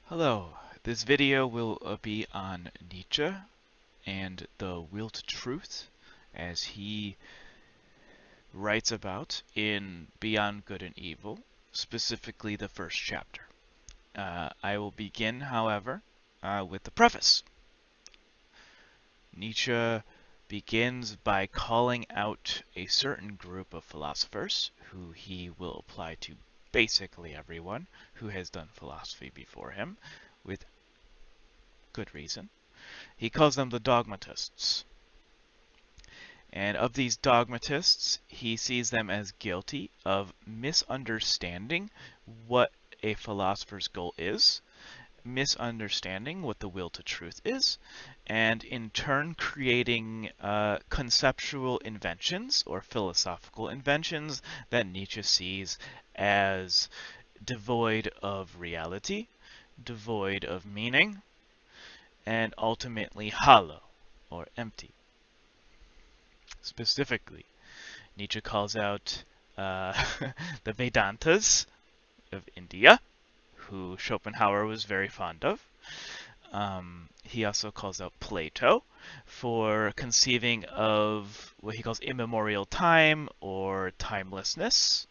Hello, this video will be on Nietzsche and the will to truth as he writes about in Beyond Good and Evil, specifically the first chapter. I will begin, however, with the preface. Nietzsche begins by calling out a certain group of philosophers who he will apply to basically everyone who has done philosophy before him, with good reason. He calls them the dogmatists. And of these dogmatists, he sees them as guilty of misunderstanding what a philosopher's goal is, misunderstanding what the will to truth is, and in turn creating conceptual inventions or philosophical inventions that Nietzsche sees as devoid of reality, devoid of meaning, and ultimately hollow or empty. Specifically, Nietzsche calls out the Vedantas of India, who Schopenhauer was very fond of. He also calls out Plato for conceiving of what he calls immemorial time or timelessness,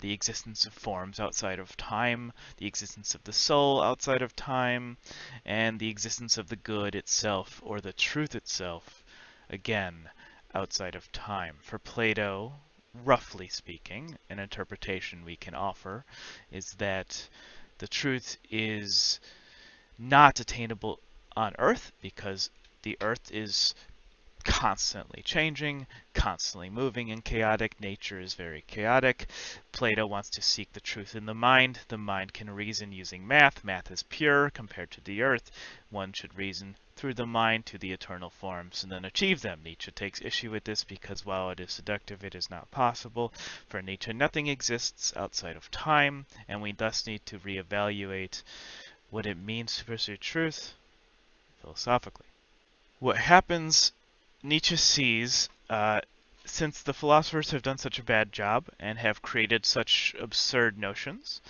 the existence of forms outside of time, the existence of the soul outside of time, and the existence of the good itself or the truth itself, again, outside of time. For Plato, roughly speaking, an interpretation we can offer is that the truth is not attainable on Earth because the Earth is constantly changing, constantly moving and chaotic. Nature is very chaotic. Plato wants to seek the truth in the mind. The mind can reason using math. Math is pure compared to the Earth. One should reason through the mind to the eternal forms and then achieve them. Nietzsche takes issue with this because while it is seductive, it is not possible. For Nietzsche, nothing exists outside of time, and we thus need to reevaluate what it means to pursue truth philosophically. What happens, Nietzsche sees, since the philosophers have done such a bad job and have created such absurd notions,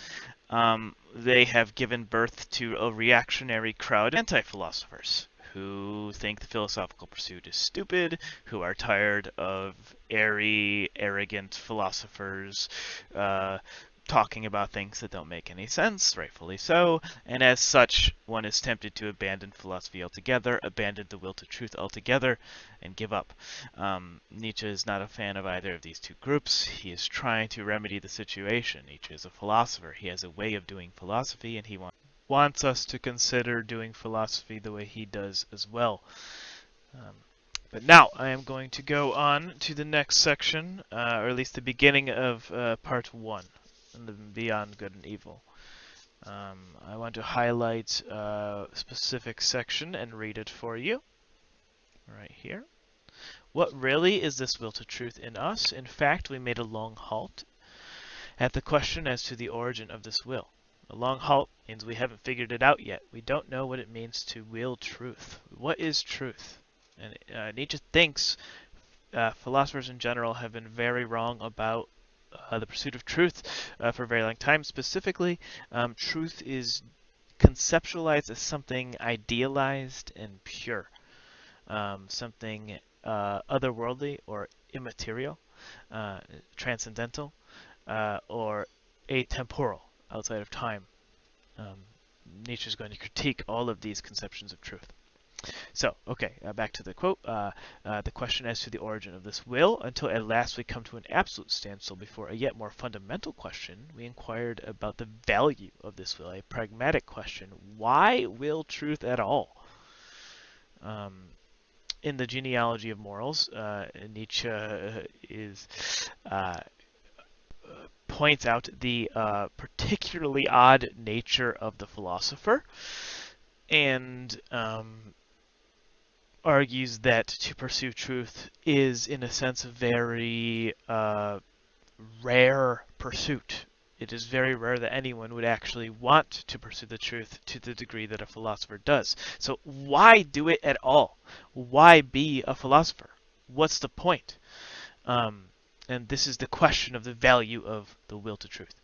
they have given birth to a reactionary crowd of anti-philosophers who think the philosophical pursuit is stupid, who are tired of airy, arrogant philosophers talking about things that don't make any sense, rightfully so, and as such, one is tempted to abandon philosophy altogether, abandon the will to truth altogether, and give up. Nietzsche is not a fan of either of these two groups. He is trying to remedy the situation. Nietzsche is a philosopher. He has a way of doing philosophy, and he wants us to consider doing philosophy the way he does as well. But now I am going to go on to the next section, or at least the beginning of part 1. Beyond Good and Evil. I want to highlight a specific section and read it for you. Right here. What really is this will to truth in us? In fact, we made a long halt at the question as to the origin of this will. A long halt means we haven't figured it out yet. We don't know what it means to will truth. What is truth? And Nietzsche thinks philosophers in general have been very wrong about the pursuit of truth for a very long time. Specifically, truth is conceptualized as something idealized and pure, something otherworldly or immaterial, transcendental, or atemporal, outside of time. Nietzsche is going to critique all of these conceptions of truth. So, okay, back to the quote. The question as to the origin of this will, until at last we come to an absolute standstill before a yet more fundamental question. We inquired about the value of this will, a pragmatic question. Why will truth at all? In the genealogy of morals, Nietzsche points out the particularly odd nature of the philosopher, and argues that to pursue truth is, in a sense, a very rare pursuit. It is very rare that anyone would actually want to pursue the truth to the degree that a philosopher does. So why do it at all? Why be a philosopher? What's the point? And this is the question of the value of the will to truth.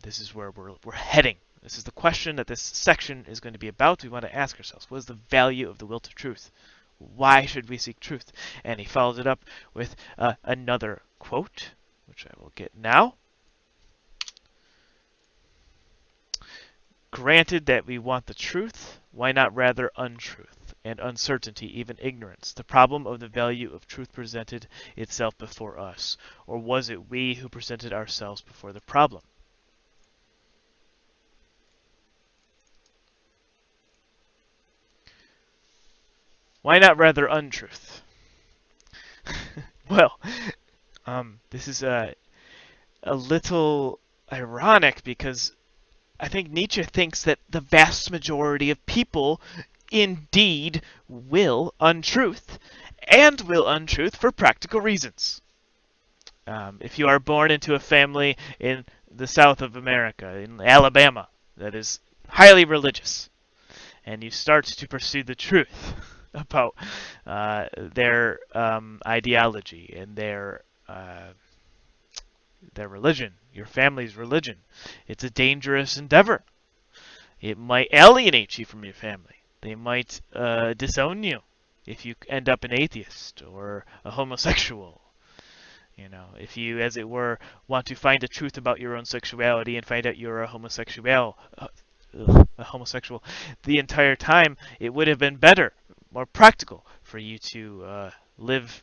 This is where we're heading. This is the question that this section is going to be about. We want to ask ourselves, what is the value of the will to truth? Why should we seek truth? And he follows it up with another quote, which I will get now. Granted that we want the truth, why not rather untruth and uncertainty, even ignorance? The problem of the value of truth presented itself before us, or was it we who presented ourselves before the problem? Why not rather untruth? Well, this is a little ironic because I think Nietzsche thinks that the vast majority of people indeed will untruth, and will untruth for practical reasons. If you are born into a family in the South of America, in Alabama, that is highly religious, and you start to pursue the truth about their ideology and their religion, your family's religion, it's a dangerous endeavor. It might alienate you from your family. They might disown you if you end up an atheist or a homosexual. You know, if you, as it were, want to find the truth about your own sexuality and find out you're a homosexual, the entire time, it would have been better, more practical, for you to live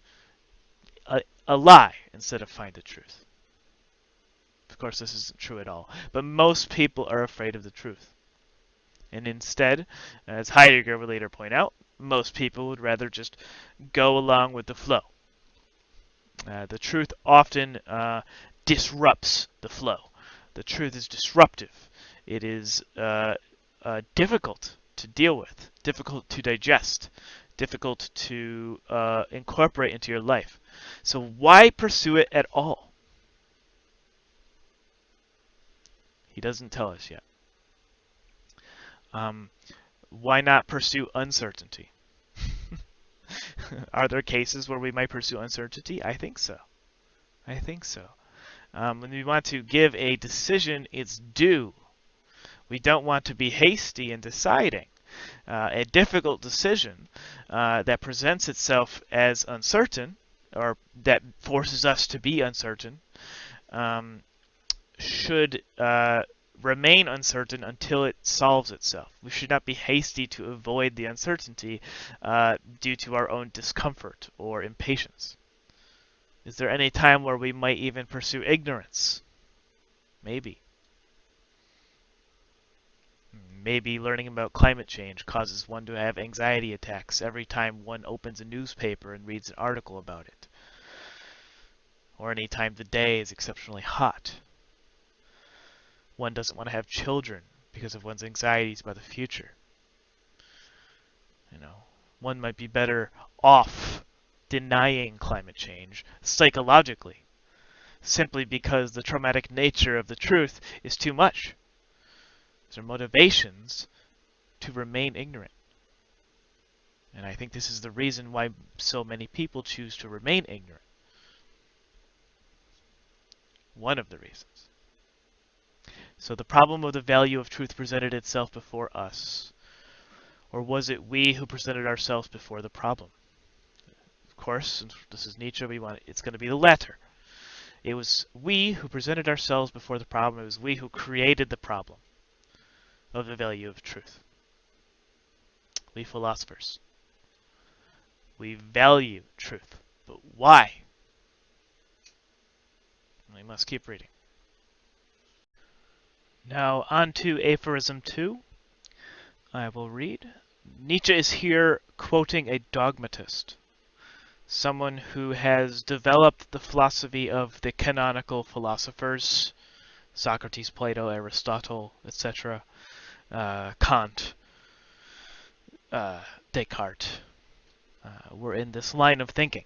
a lie instead of find the truth. Of course, this isn't true at all, but most people are afraid of the truth. And instead, as Heidegger would later point out, most people would rather just go along with the flow. The truth often disrupts the flow. The truth is disruptive. It is difficult to deal with, difficult to digest, difficult to incorporate into your life. So why pursue it at all? He doesn't tell us yet. Why not pursue uncertainty? Are there cases where we might pursue uncertainty? I think so. When we want to give a decision its due, we don't want to be hasty in deciding. A difficult decision that presents itself as uncertain, or that forces us to be uncertain, should remain uncertain until it solves itself. We should not be hasty to avoid the uncertainty due to our own discomfort or impatience. Is there any time where we might even pursue ignorance? Maybe. Maybe learning about climate change causes one to have anxiety attacks every time one opens a newspaper and reads an article about it. Or any time the day is exceptionally hot. One doesn't want to have children because of one's anxieties about the future. You know, one might be better off denying climate change psychologically, simply because the traumatic nature of the truth is too much. These are motivations to remain ignorant. And I think this is the reason why so many people choose to remain ignorant. One of the reasons. So the problem of the value of truth presented itself before us. Or was it we who presented ourselves before the problem? Of course, since this is Nietzsche, it's going to be the latter. It was we who presented ourselves before the problem. It was we who created the problem of the value of truth. We philosophers. We value truth. But why? We must keep reading. Now on to Aphorism 2. I will read. Nietzsche is here quoting a dogmatist, someone who has developed the philosophy of the canonical philosophers, Socrates, Plato, Aristotle, etc., Kant, Descartes, were in this line of thinking.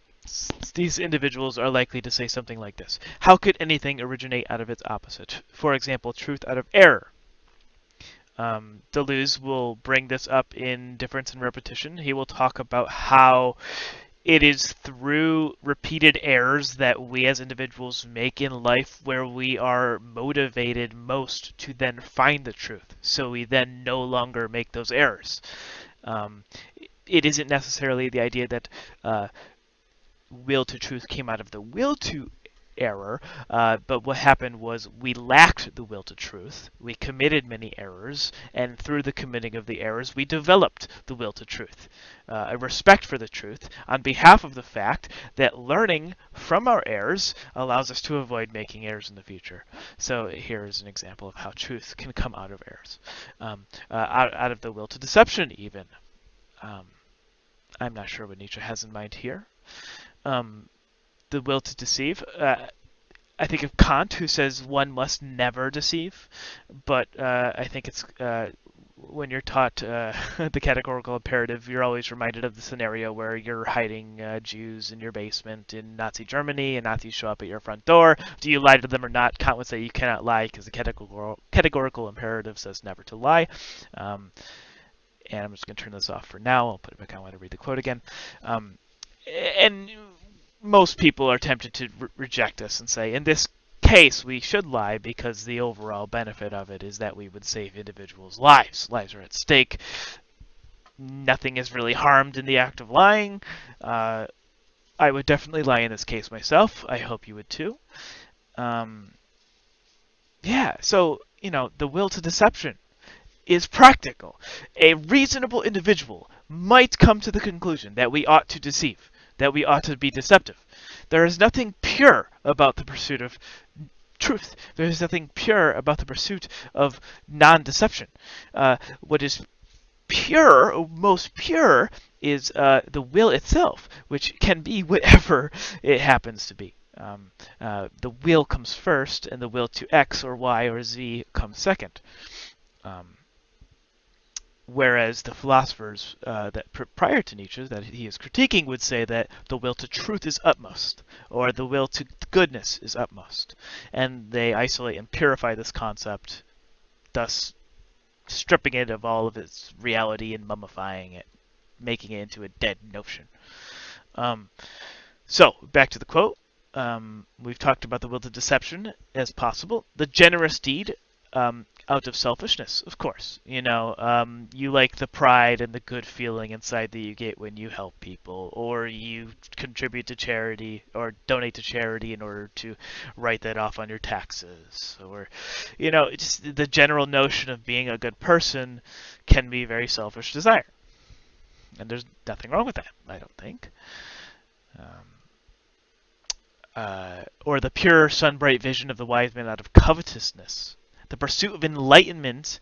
These individuals are likely to say something like this. How could anything originate out of its opposite? For example, truth out of error. Deleuze will bring this up in Difference and Repetition. He will talk about how it is through repeated errors that we as individuals make in life where we are motivated most to then find the truth. So we then no longer make those errors. Um, it isn't necessarily the idea that will to truth came out of the will to error, but what happened was we lacked the will to truth. We committed many errors, and through the committing of the errors, we developed the will to truth, a respect for the truth, on behalf of the fact that learning from our errors allows us to avoid making errors in the future. So here is an example of how truth can come out of errors, out of the will to deception, even. I'm not sure what Nietzsche has in mind here. The will to deceive. I think of Kant, who says one must never deceive, but I think it's when you're taught the categorical imperative, you're always reminded of the scenario where you're hiding Jews in your basement in Nazi Germany, and Nazis show up at your front door. Do you lie to them or not? Kant would say you cannot lie because the categorical imperative says never to lie. And I'm just going to turn this off for now. I'll put it back on when I read the quote again. And most people are tempted to reject this and say, in this case, we should lie because the overall benefit of it is that we would save individuals' lives. Lives are at stake. Nothing is really harmed in the act of lying. I would definitely lie in this case myself. I hope you would too. Yeah, so, the will to deception is practical. A reasonable individual might come to the conclusion that we ought to deceive, that we ought to be deceptive. There is nothing pure about the pursuit of truth. There is nothing pure about the pursuit of non-deception. What is pure, most pure, is the will itself, which can be whatever it happens to be. The will comes first, and the will to X or Y or Z comes second. Whereas the philosophers that prior to Nietzsche that he is critiquing would say that the will to truth is utmost, or the will to goodness is utmost. And they isolate and purify this concept, thus stripping it of all of its reality and mummifying it, making it into a dead notion. So, back to the quote. We've talked about the will to deception as possible. The generous deed, out of selfishness, of course. You like the pride and the good feeling inside that you get when you help people, or you contribute to charity, or donate to charity in order to write that off on your taxes, or, just the general notion of being a good person can be very selfish desire. And there's nothing wrong with that, I don't think. Or the pure, sun-bright vision of the wise man out of covetousness. The pursuit of enlightenment,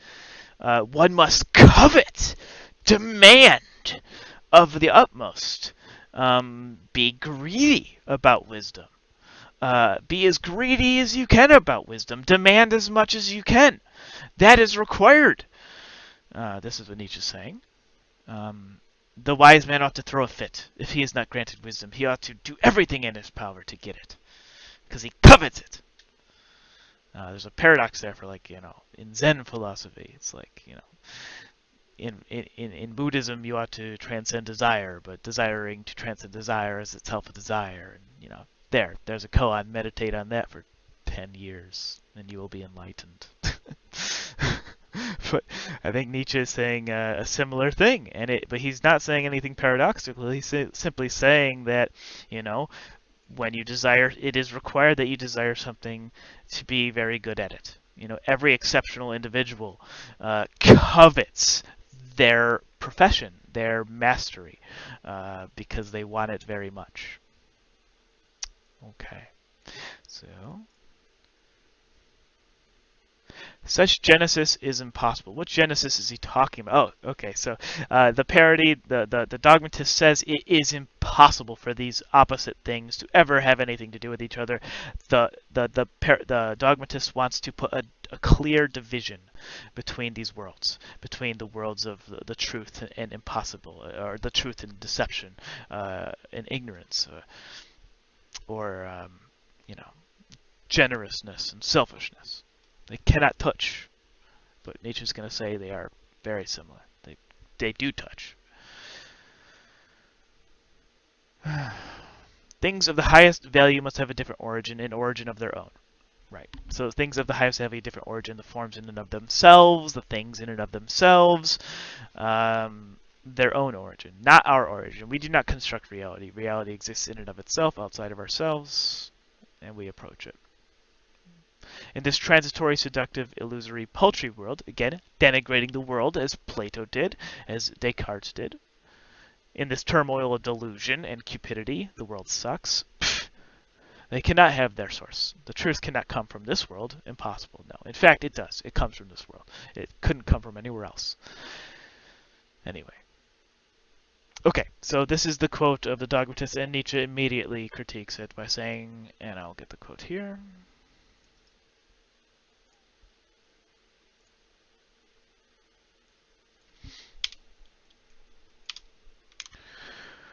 one must covet, demand of the utmost. Be greedy about wisdom. Be as greedy as you can about wisdom. Demand as much as you can. That is required. This is what Nietzsche is saying. The wise man ought to throw a fit. If he is not granted wisdom, he ought to do everything in his power to get it, because he covets it. There's a paradox there for, in Zen philosophy, it's like, in Buddhism you ought to transcend desire, but desiring to transcend desire is itself a desire. And, there's a koan. Meditate on that for 10 years, and you will be enlightened. But I think Nietzsche is saying a similar thing, but he's not saying anything paradoxical. He's simply saying that, when you desire, it is required that you desire something to be very good at it. Every exceptional individual covets their profession, their mastery, because they want it very much. Okay, so such genesis is impossible. What genesis is he talking about? Oh, okay. So the parody, the dogmatist says it is impossible for these opposite things to ever have anything to do with each other. The dogmatist wants to put a clear division between these worlds, between the worlds of the truth and impossible, or the truth and deception, and ignorance, or generousness and selfishness. They cannot touch, but Nietzsche's going to say they are very similar. They do touch. Things of the highest value must have a different origin, an origin of their own. Right. So things of the highest have a different origin, the forms in and of themselves, the things in and of themselves, their own origin, not our origin. We do not construct reality. Reality exists in and of itself, outside of ourselves, and we approach it. In this transitory, seductive, illusory, paltry world, again, denigrating the world as Plato did, as Descartes did. In this turmoil of delusion and cupidity, the world sucks. They cannot have their source. The truth cannot come from this world. Impossible. No. In fact, it does. It comes from this world. It couldn't come from anywhere else. Anyway. Okay, so this is the quote of the dogmatist, and Nietzsche immediately critiques it by saying, and I'll get the quote here.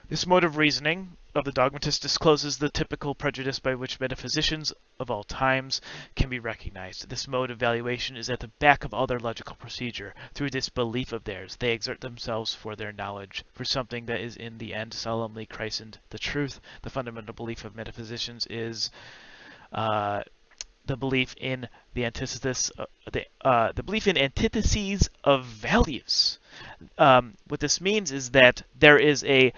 This mode of reasoning of the dogmatist discloses the typical prejudice by which metaphysicians of all times can be recognized. This mode of valuation is at the back of all their logical procedure. Through this belief of theirs, they exert themselves for their knowledge, for something that is in the end solemnly christened the truth. The fundamental belief of metaphysicians is the belief in the antithesis, the belief in antitheses of values. What this means is that there is a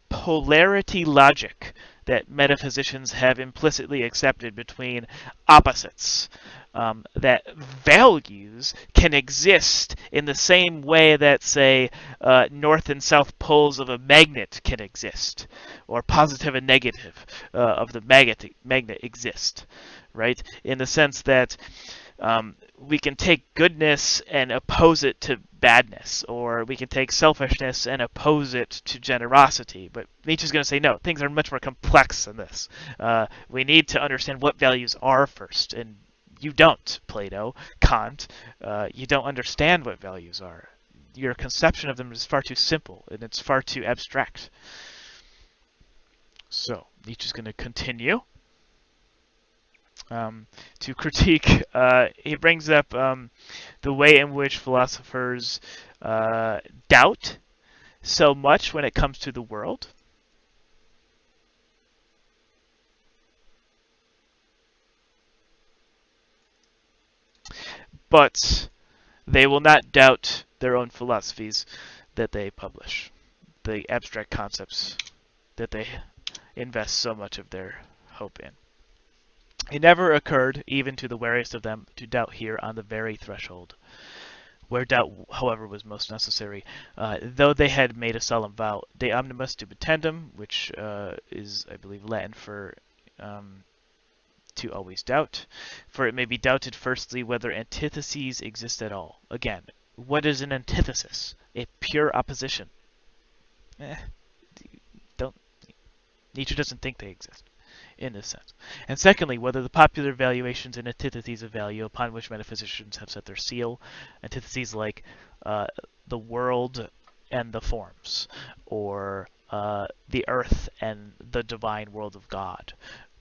polarity logic that metaphysicians have implicitly accepted between opposites. That values can exist in the same way that, say, north and south poles of a magnet can exist, or positive and negative of the magnet exist, right? In the sense that we can take goodness and oppose it to badness, or we can take selfishness and oppose it to generosity. But Nietzsche's going to say, no, things are much more complex than this. We need to understand what values are first, and you don't, Plato, Kant. You don't understand what values are. Your conception of them is far too simple, and it's far too abstract. So, Nietzsche's going to continue. To critique, he brings up the way in which philosophers doubt so much when it comes to the world. But they will not doubt their own philosophies that they publish, the abstract concepts that they invest so much of their hope in. It never occurred, even to the wariest of them, to doubt here on the very threshold, where doubt, however, was most necessary. Though they had made a solemn vow, de omnibus dubitandum, which is, I believe, Latin for to always doubt. For it may be doubted, firstly, whether antitheses exist at all. Again, what is an antithesis? A pure opposition. Nietzsche doesn't think they exist in this sense. And secondly, whether the popular valuations and antitheses of value upon which metaphysicians have set their seal, antitheses like the world and the forms, or the earth and the divine world of God,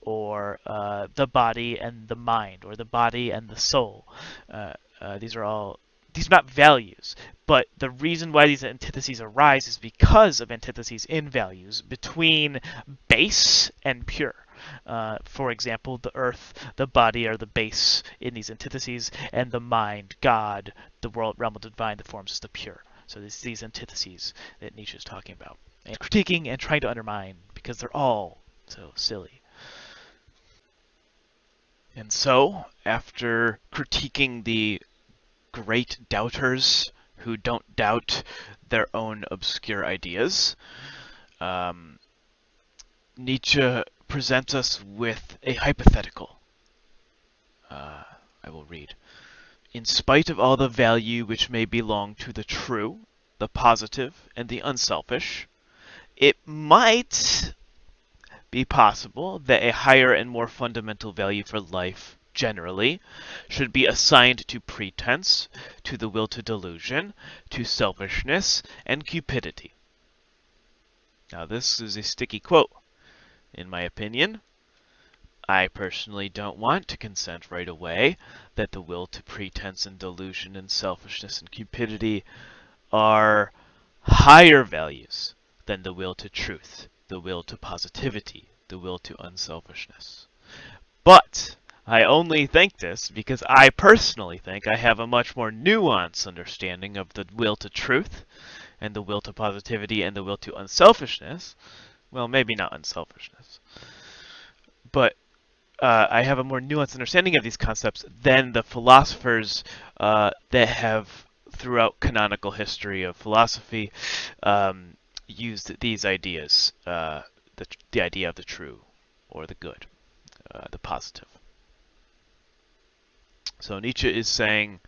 or the body and the mind, or the body and the soul. These are not values, but the reason why these antitheses arise is because of antitheses in values between base and pure. For example, the earth, the body are the base in these antitheses, and the mind, God, the world, realm of the divine, the forms is the pure. So these antitheses that Nietzsche is talking about, and critiquing and trying to undermine, because they're all so silly. And so, after critiquing the great doubters who don't doubt their own obscure ideas, Nietzsche presents us with a hypothetical. I will read. In spite of all the value which may belong to the true, the positive, and the unselfish, it might be possible that a higher and more fundamental value for life generally should be assigned to pretense, to the will to delusion, to selfishness, and cupidity. Now this is a sticky quote, in my opinion. I personally don't want to consent right away that the will to pretense and delusion and selfishness and cupidity are higher values than the will to truth the will to positivity, the will to unselfishness. But I only think this because I personally think I have a much more nuanced understanding of the will to truth and the will to positivity and the will to unselfishness. Well, maybe not unselfishness, but I have a more nuanced understanding of these concepts than the philosophers that have, throughout canonical history of philosophy, used these ideas, the idea of the true or the good, the positive. So Nietzsche is saying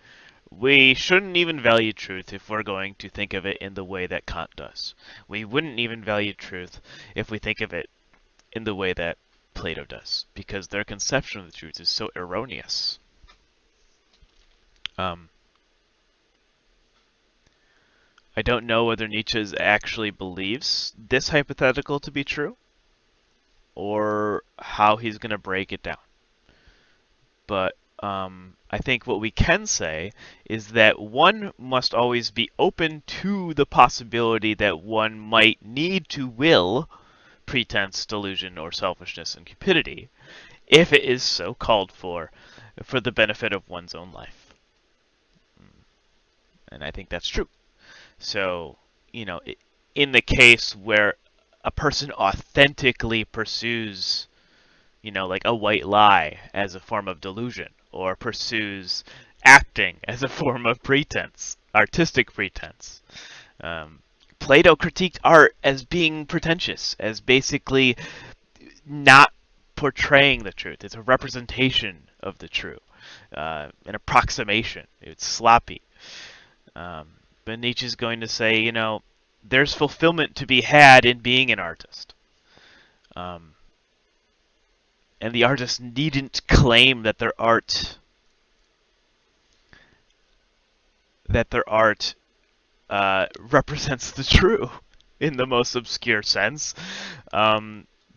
we shouldn't even value truth if we're going to think of it in the way that Kant does. We wouldn't even value truth if we think of it in the way that Plato does, because their conception of the truth is so erroneous. I don't know whether Nietzsche actually believes this hypothetical to be true, or how he's going to break it down. But I think what we can say is that one must always be open to the possibility that one might need to will pretense, delusion, or selfishness and cupidity, if it is so called for the benefit of one's own life. And I think that's true. So, in the case where a person authentically pursues, like a white lie as a form of delusion, or pursues acting as a form of pretense, artistic pretense. Plato critiqued art as being pretentious, as basically not portraying the truth. It's a representation of the true, an approximation. It's sloppy. But Nietzsche's going to say, there's fulfillment to be had in being an artist. And the artist needn't claim that their art represents the true in the most obscure sense,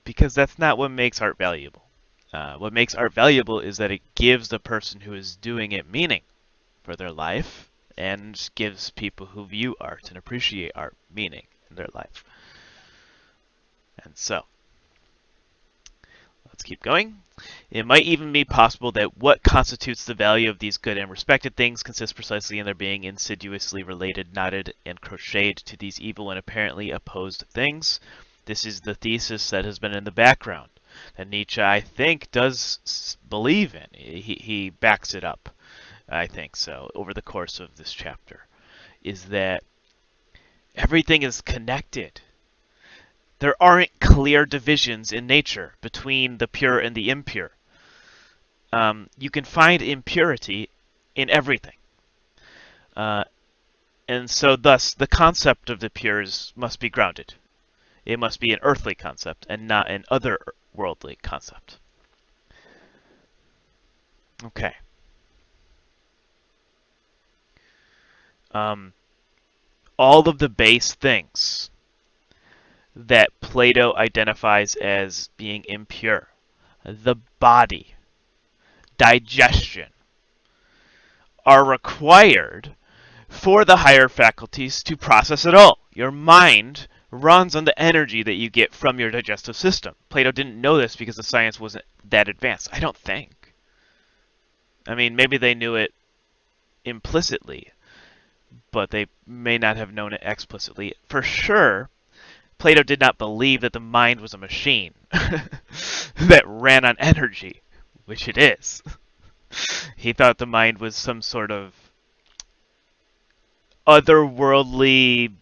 because that's not what makes art valuable. What makes art valuable is that it gives the person who is doing it meaning for their life, and gives people who view art and appreciate art meaning in their life. And so, let's keep going. It might even be possible that what constitutes the value of these good and respected things consists precisely in their being insidiously related, knotted, and crocheted to these evil and apparently opposed things. This is the thesis that has been in the background, that Nietzsche, I think, does believe in. He backs it up, I think so, over the course of this chapter, is that everything is connected. There aren't clear divisions in nature between the pure and the impure. You can find impurity in everything. And so thus, the concept of the pure must be grounded. It must be an earthly concept and not an otherworldly concept. Okay. All of the base things that Plato identifies as being impure, the body, digestion, are required for the higher faculties to process it all. Your mind runs on the energy that you get from your digestive system. Plato didn't know this because the science wasn't that advanced, I don't think. I mean, maybe they knew it implicitly, but they may not have known it explicitly. For sure, Plato did not believe that the mind was a machine that ran on energy, which it is. He thought the mind was some sort of otherworldly,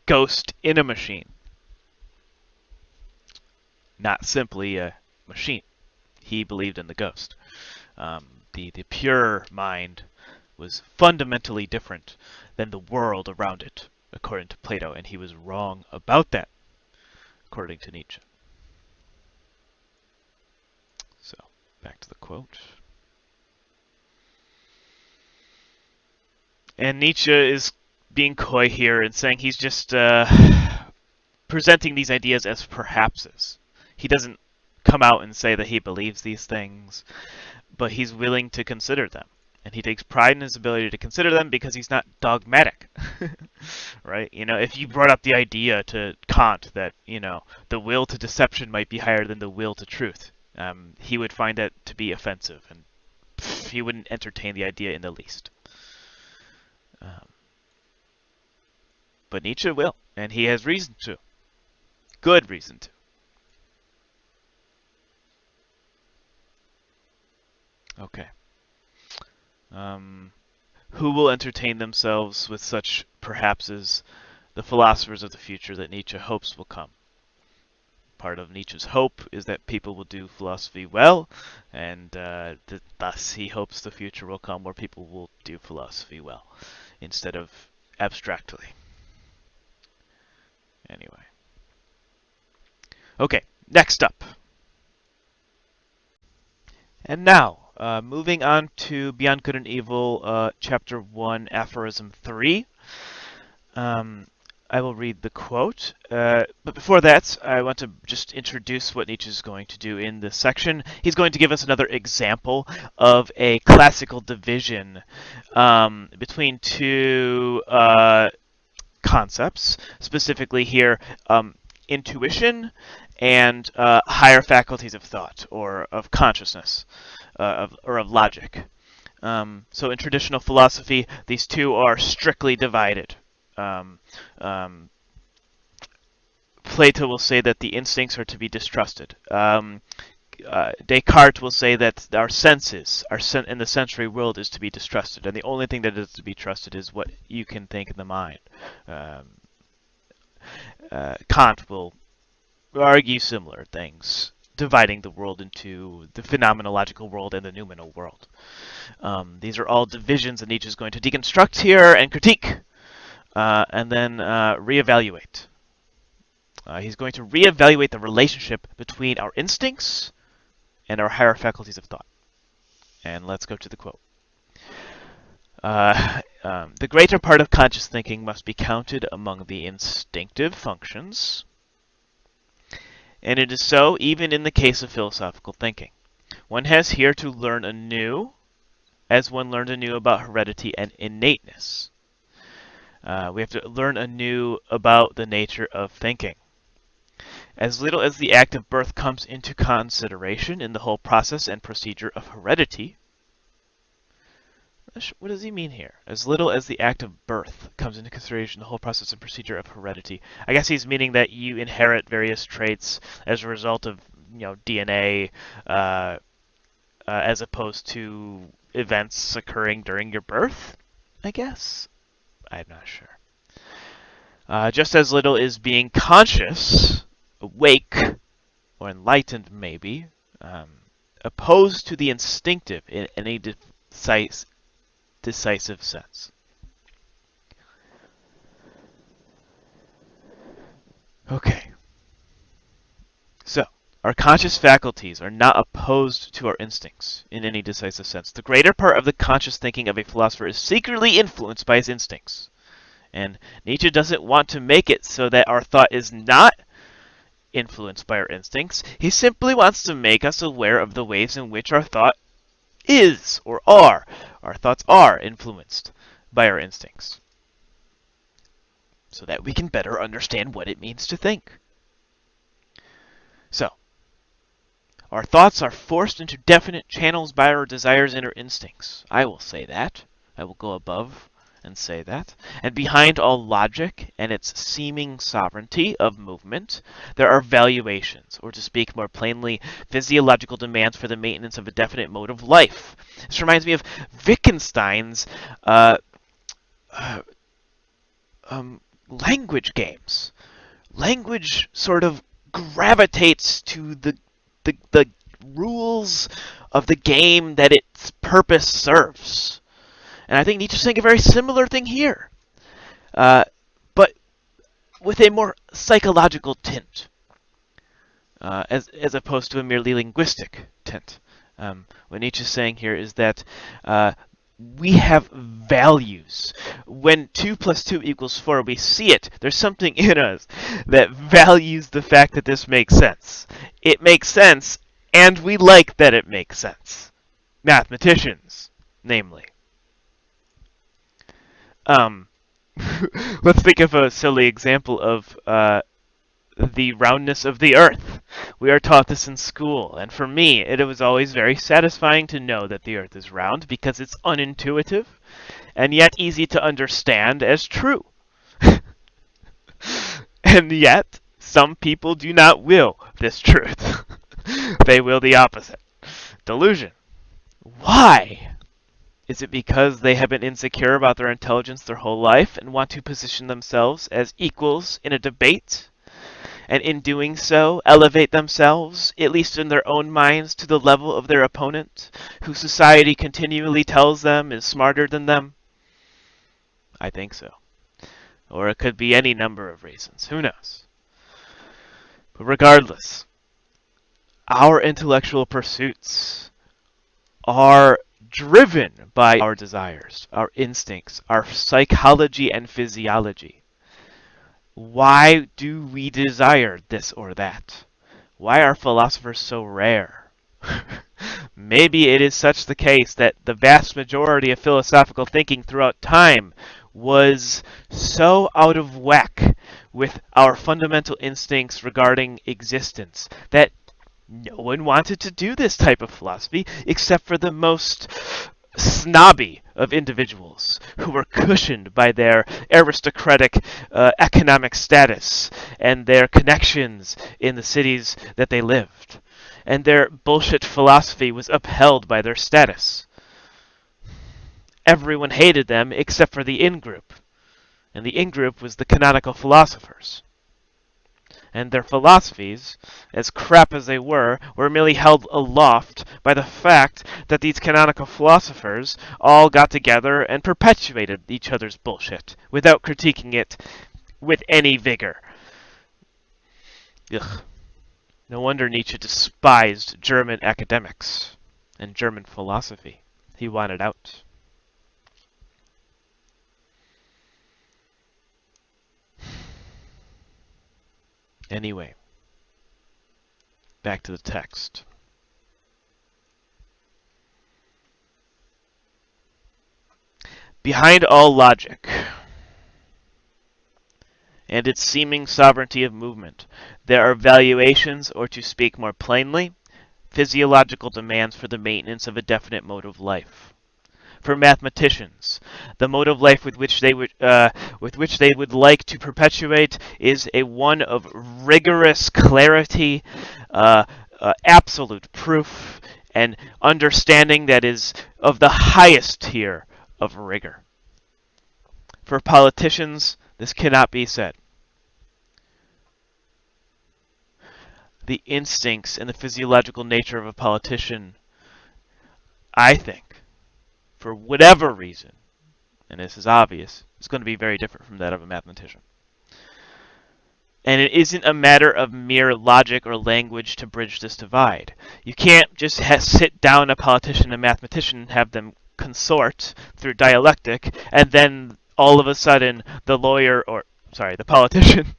ghost in a machine. Not simply a machine. He believed in the ghost. The pure mind was fundamentally different than the world around it, according to Plato, and he was wrong about that, according to Nietzsche. So, back to the quote. And Nietzsche is being coy here and saying he's just presenting these ideas as perhapses. He doesn't come out and say that he believes these things, but he's willing to consider them. And he takes pride in his ability to consider them because he's not dogmatic, right? If you brought up the idea to Kant that, the will to deception might be higher than the will to truth, he would find that to be offensive, and he wouldn't entertain the idea in the least. But Nietzsche will, and he has reason to. Good reason to. Okay. Who will entertain themselves with such perhaps as the philosophers of the future that Nietzsche hopes will come? Part of Nietzsche's hope is that people will do philosophy well, and thus he hopes the future will come where people will do philosophy well, instead of abstractly. Anyway. Okay, next up. And now, moving on to Beyond Good and Evil, Chapter 1, Aphorism 3. I will read the quote. But before that, I want to just introduce what Nietzsche is going to do in this section. He's going to give us another example of a classical division between two concepts, specifically here, intuition and higher faculties of thought or of consciousness or of logic. So in traditional philosophy, these two are strictly divided. Plato will say that the instincts are to be distrusted. Descartes will say that our senses, in the sensory world, is to be distrusted, and the only thing that is to be trusted is what you can think in the mind. Kant will argue similar things, dividing the world into the phenomenological world and the noumenal world. These are all divisions that Nietzsche is going to deconstruct here and critique, and then reevaluate. He's going to reevaluate the relationship between our instincts and our higher faculties of thought. And let's go to the quote. The greater part of conscious thinking must be counted among the instinctive functions, and it is so even in the case of philosophical thinking. One has here to learn anew, as one learned anew about heredity and innateness. We have to learn anew about the nature of thinking. As little as the act of birth comes into consideration in the whole process and procedure of heredity. What does he mean here? As little as the act of birth comes into consideration in the whole process and procedure of heredity. I guess he's meaning that you inherit various traits as a result of, DNA, as opposed to events occurring during your birth, I guess? I'm not sure. Just as little is being conscious, awake, or enlightened maybe, opposed to the instinctive in any decisive sense. Okay. So, our conscious faculties are not opposed to our instincts in any decisive sense. The greater part of the conscious thinking of a philosopher is secretly influenced by his instincts. And Nietzsche doesn't want to make it so that our thought is not influenced by our instincts. He simply wants to make us aware of the ways in which our thought is or are. Our thoughts are influenced by our instincts, so that we can better understand what it means to think. So, our thoughts are forced into definite channels by our desires and our instincts. I will say that. I will go above and say that. And behind all logic and its seeming sovereignty of movement, there are valuations, or to speak more plainly, physiological demands for the maintenance of a definite mode of life. This reminds me of Wittgenstein's language games. Language sort of gravitates to the rules of the game that its purpose serves. And I think Nietzsche's saying a very similar thing here, but with a more psychological tint, as opposed to a merely linguistic tint. What Nietzsche's saying here is that we have values. When 2 + 2 = 4, we see it. There's something in us that values the fact that this makes sense. It makes sense, and we like that it makes sense. Mathematicians, namely. Um, let's think of a silly example of the roundness of the Earth. We are taught this in school, and for me, it was always very satisfying to know that the Earth is round because it's unintuitive and yet easy to understand as true. And yet, some people do not will this truth. They will the opposite. Delusion. Why? Is it because they have been insecure about their intelligence their whole life and want to position themselves as equals in a debate? And in doing so, elevate themselves, at least in their own minds, to the level of their opponent, who society continually tells them is smarter than them? I think so. Or it could be any number of reasons. Who knows? But regardless, our intellectual pursuits are driven by our desires, our instincts, our psychology and physiology. Why do we desire this or that? Why are philosophers so rare? Maybe it is such the case that the vast majority of philosophical thinking throughout time was so out of whack with our fundamental instincts regarding existence that no one wanted to do this type of philosophy except for the most snobby of individuals who were cushioned by their aristocratic economic status and their connections in the cities that they lived. And their bullshit philosophy was upheld by their status. Everyone hated them except for the in-group. And the in-group was the canonical philosophers. And their philosophies, as crap as they were merely held aloft by the fact that these canonical philosophers all got together and perpetuated each other's bullshit without critiquing it with any vigor. Ugh. No wonder Nietzsche despised German academics and German philosophy. He wanted out. Anyway, back to the text. Behind all logic and its seeming sovereignty of movement, there are valuations, or to speak more plainly, physiological demands for the maintenance of a definite mode of life. For mathematicians, the mode of life with which they would like to perpetuate is a one of rigorous clarity, absolute proof, and understanding that is of the highest tier of rigor. For politicians, this cannot be said. The instincts and the physiological nature of a politician, I think, for whatever reason, and this is obvious, is going to be very different from that of a mathematician. And it isn't a matter of mere logic or language to bridge this divide. You can't just sit down a politician and a mathematician and have them consort through dialectic, and then all of a sudden the politician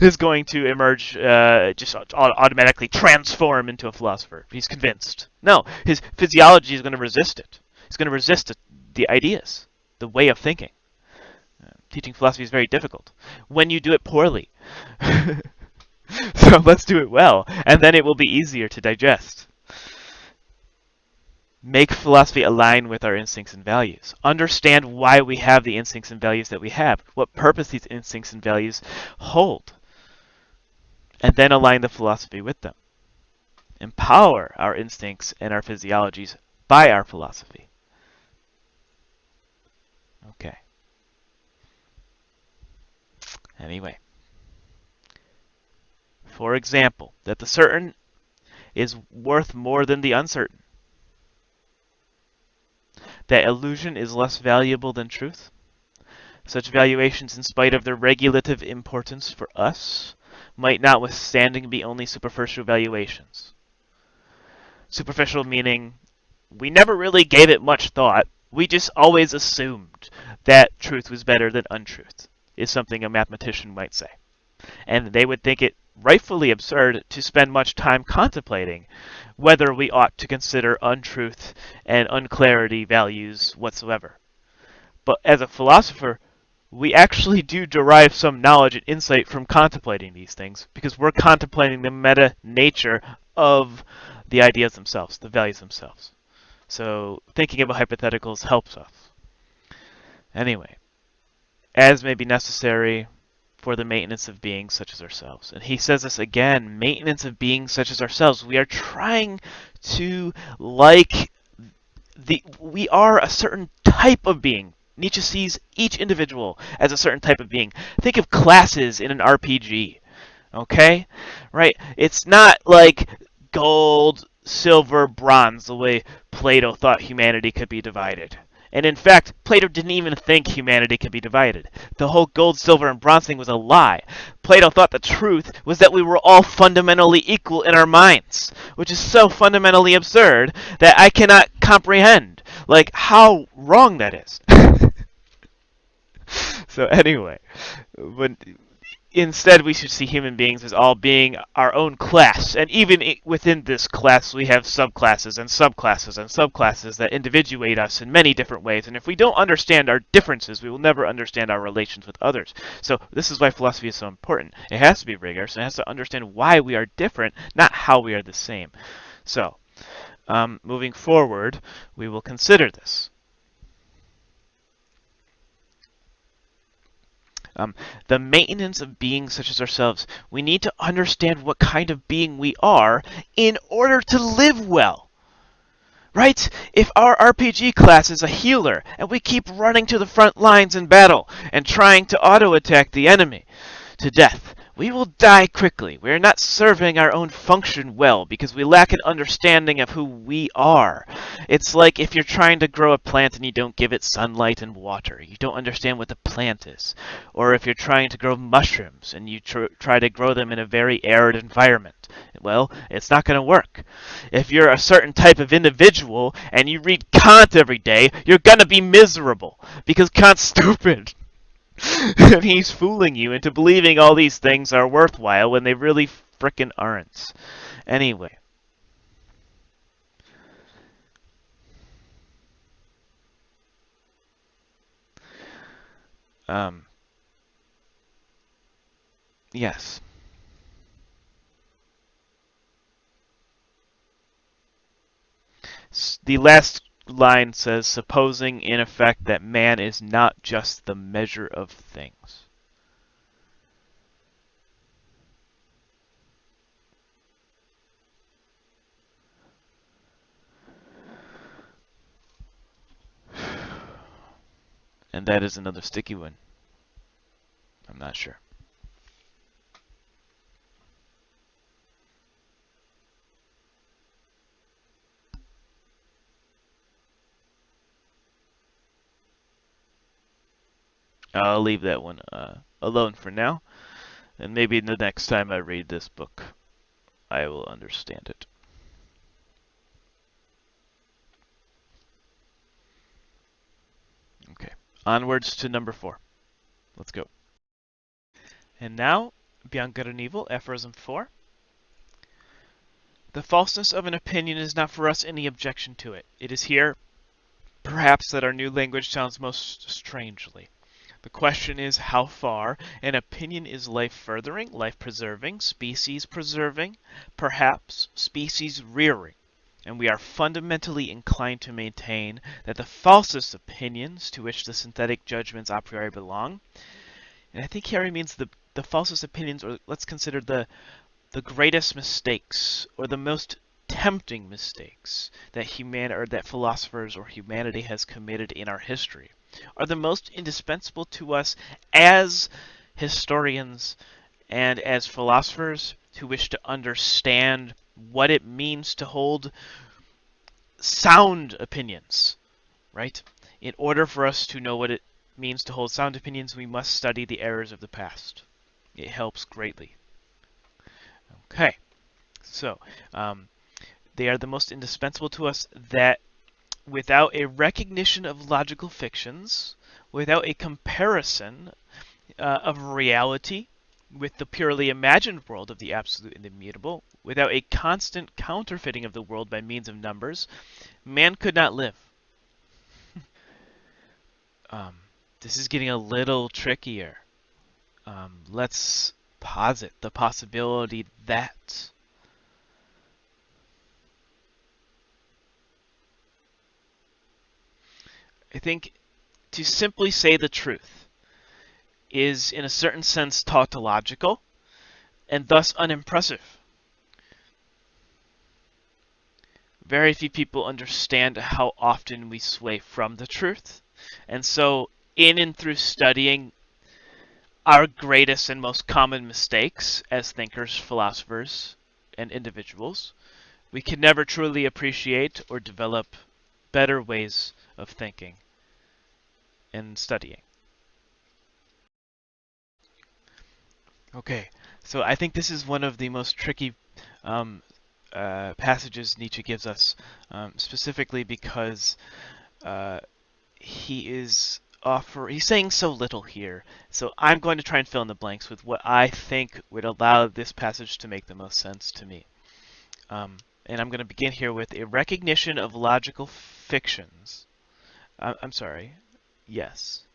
is going to emerge, just automatically transform into a philosopher. He's convinced. No, his physiology is going to resist it. He's going to resist the ideas, the way of thinking. Teaching philosophy is very difficult when you do it poorly. So let's do it well, and then it will be easier to digest. Make philosophy align with our instincts and values. Understand why we have the instincts and values that we have, what purpose these instincts and values hold, and then align the philosophy with them. Empower our instincts and our physiologies by our philosophy. Okay. Anyway. For example, that the certain is worth more than the uncertain. That illusion is less valuable than truth. Such valuations, in spite of their regulative importance for us, might notwithstanding be only superficial valuations. Superficial meaning we never really gave it much thought. We just always assumed that truth was better than untruth, is something a mathematician might say. And they would think it rightfully absurd to spend much time contemplating whether we ought to consider untruth and unclarity values whatsoever. But as a philosopher, we actually do derive some knowledge and insight from contemplating these things, because we're contemplating the meta nature of the ideas themselves, the values themselves. So thinking about hypotheticals helps us. Anyway, as may be necessary for the maintenance of beings such as ourselves. And he says this again, maintenance of beings such as ourselves. We are trying to we are a certain type of being. Nietzsche sees each individual as a certain type of being. Think of classes in an RPG. Okay? Right? It's not like gold, silver, bronze, the way Plato thought humanity could be divided. And in fact, Plato didn't even think humanity could be divided. The whole gold, silver, and bronze thing was a lie. Plato thought the truth was that we were all fundamentally equal in our minds, which is so fundamentally absurd that I cannot comprehend, like, how wrong that is. So anyway, when instead, we should see human beings as all being our own class. And even within this class, we have subclasses and subclasses and subclasses that individuate us in many different ways. And if we don't understand our differences, we will never understand our relations with others. So this is why philosophy is so important. It has to be rigorous. And it has to understand why we are different, not how we are the same. So, moving forward, we will consider this. The maintenance of beings such as ourselves, we need to understand what kind of being we are in order to live well. Right? If our RPG class is a healer and we keep running to the front lines in battle and trying to auto-attack the enemy to death, we will die quickly. We are not serving our own function well because we lack an understanding of who we are. It's like if you're trying to grow a plant and you don't give it sunlight and water. You don't understand what the plant is. Or if you're trying to grow mushrooms and you try to grow them in a very arid environment. Well, it's not going to work. If you're a certain type of individual and you read Kant every day, you're going to be miserable because Kant's stupid. And he's fooling you into believing all these things are worthwhile when they really frickin' aren't. Anyway. Yes. The last line says, supposing in effect that man is not just the measure of things. And that is another sticky one. I'm not sure. I'll leave that one alone for now. And maybe the next time I read this book, I will understand it. Okay, onwards to number 4. Let's go. And now, Beyond Good and Evil, Aphorism 4. The falseness of an opinion is not for us any objection to it. It is here, perhaps, that our new language sounds most strangely. The question is how far an opinion is life-furthering, life-preserving, species-preserving, perhaps species-rearing. And we are fundamentally inclined to maintain that the falsest opinions to which the synthetic judgments a priori belong, and I think here he means the falsest opinions, or let's consider the greatest mistakes, or the most tempting mistakes that that philosophers or humanity has committed in our history, are the most indispensable to us as historians and as philosophers who wish to understand what it means to hold sound opinions, right? In order for us to know what it means to hold sound opinions, we must study the errors of the past. It helps greatly. Okay, so they are the most indispensable to us, that without a recognition of logical fictions, without a comparison of reality with the purely imagined world of the absolute and immutable, without a constant counterfeiting of the world by means of numbers, man could not live. This is getting a little trickier. Let's posit the possibility that I think to simply say the truth is, in a certain sense, tautological and thus unimpressive. Very few people understand how often we sway from the truth. And so, in and through studying our greatest and most common mistakes as thinkers, philosophers, and individuals, we can never truly appreciate or develop better ways of thinking and studying. Okay, so I think this is one of the most tricky um, passages Nietzsche gives us, specifically because uh, he's saying so little here. So I'm going to try and fill in the blanks with what I think would allow this passage to make the most sense to me. And I'm going to begin here with a recognition of logical fictions. I'm sorry. Yes.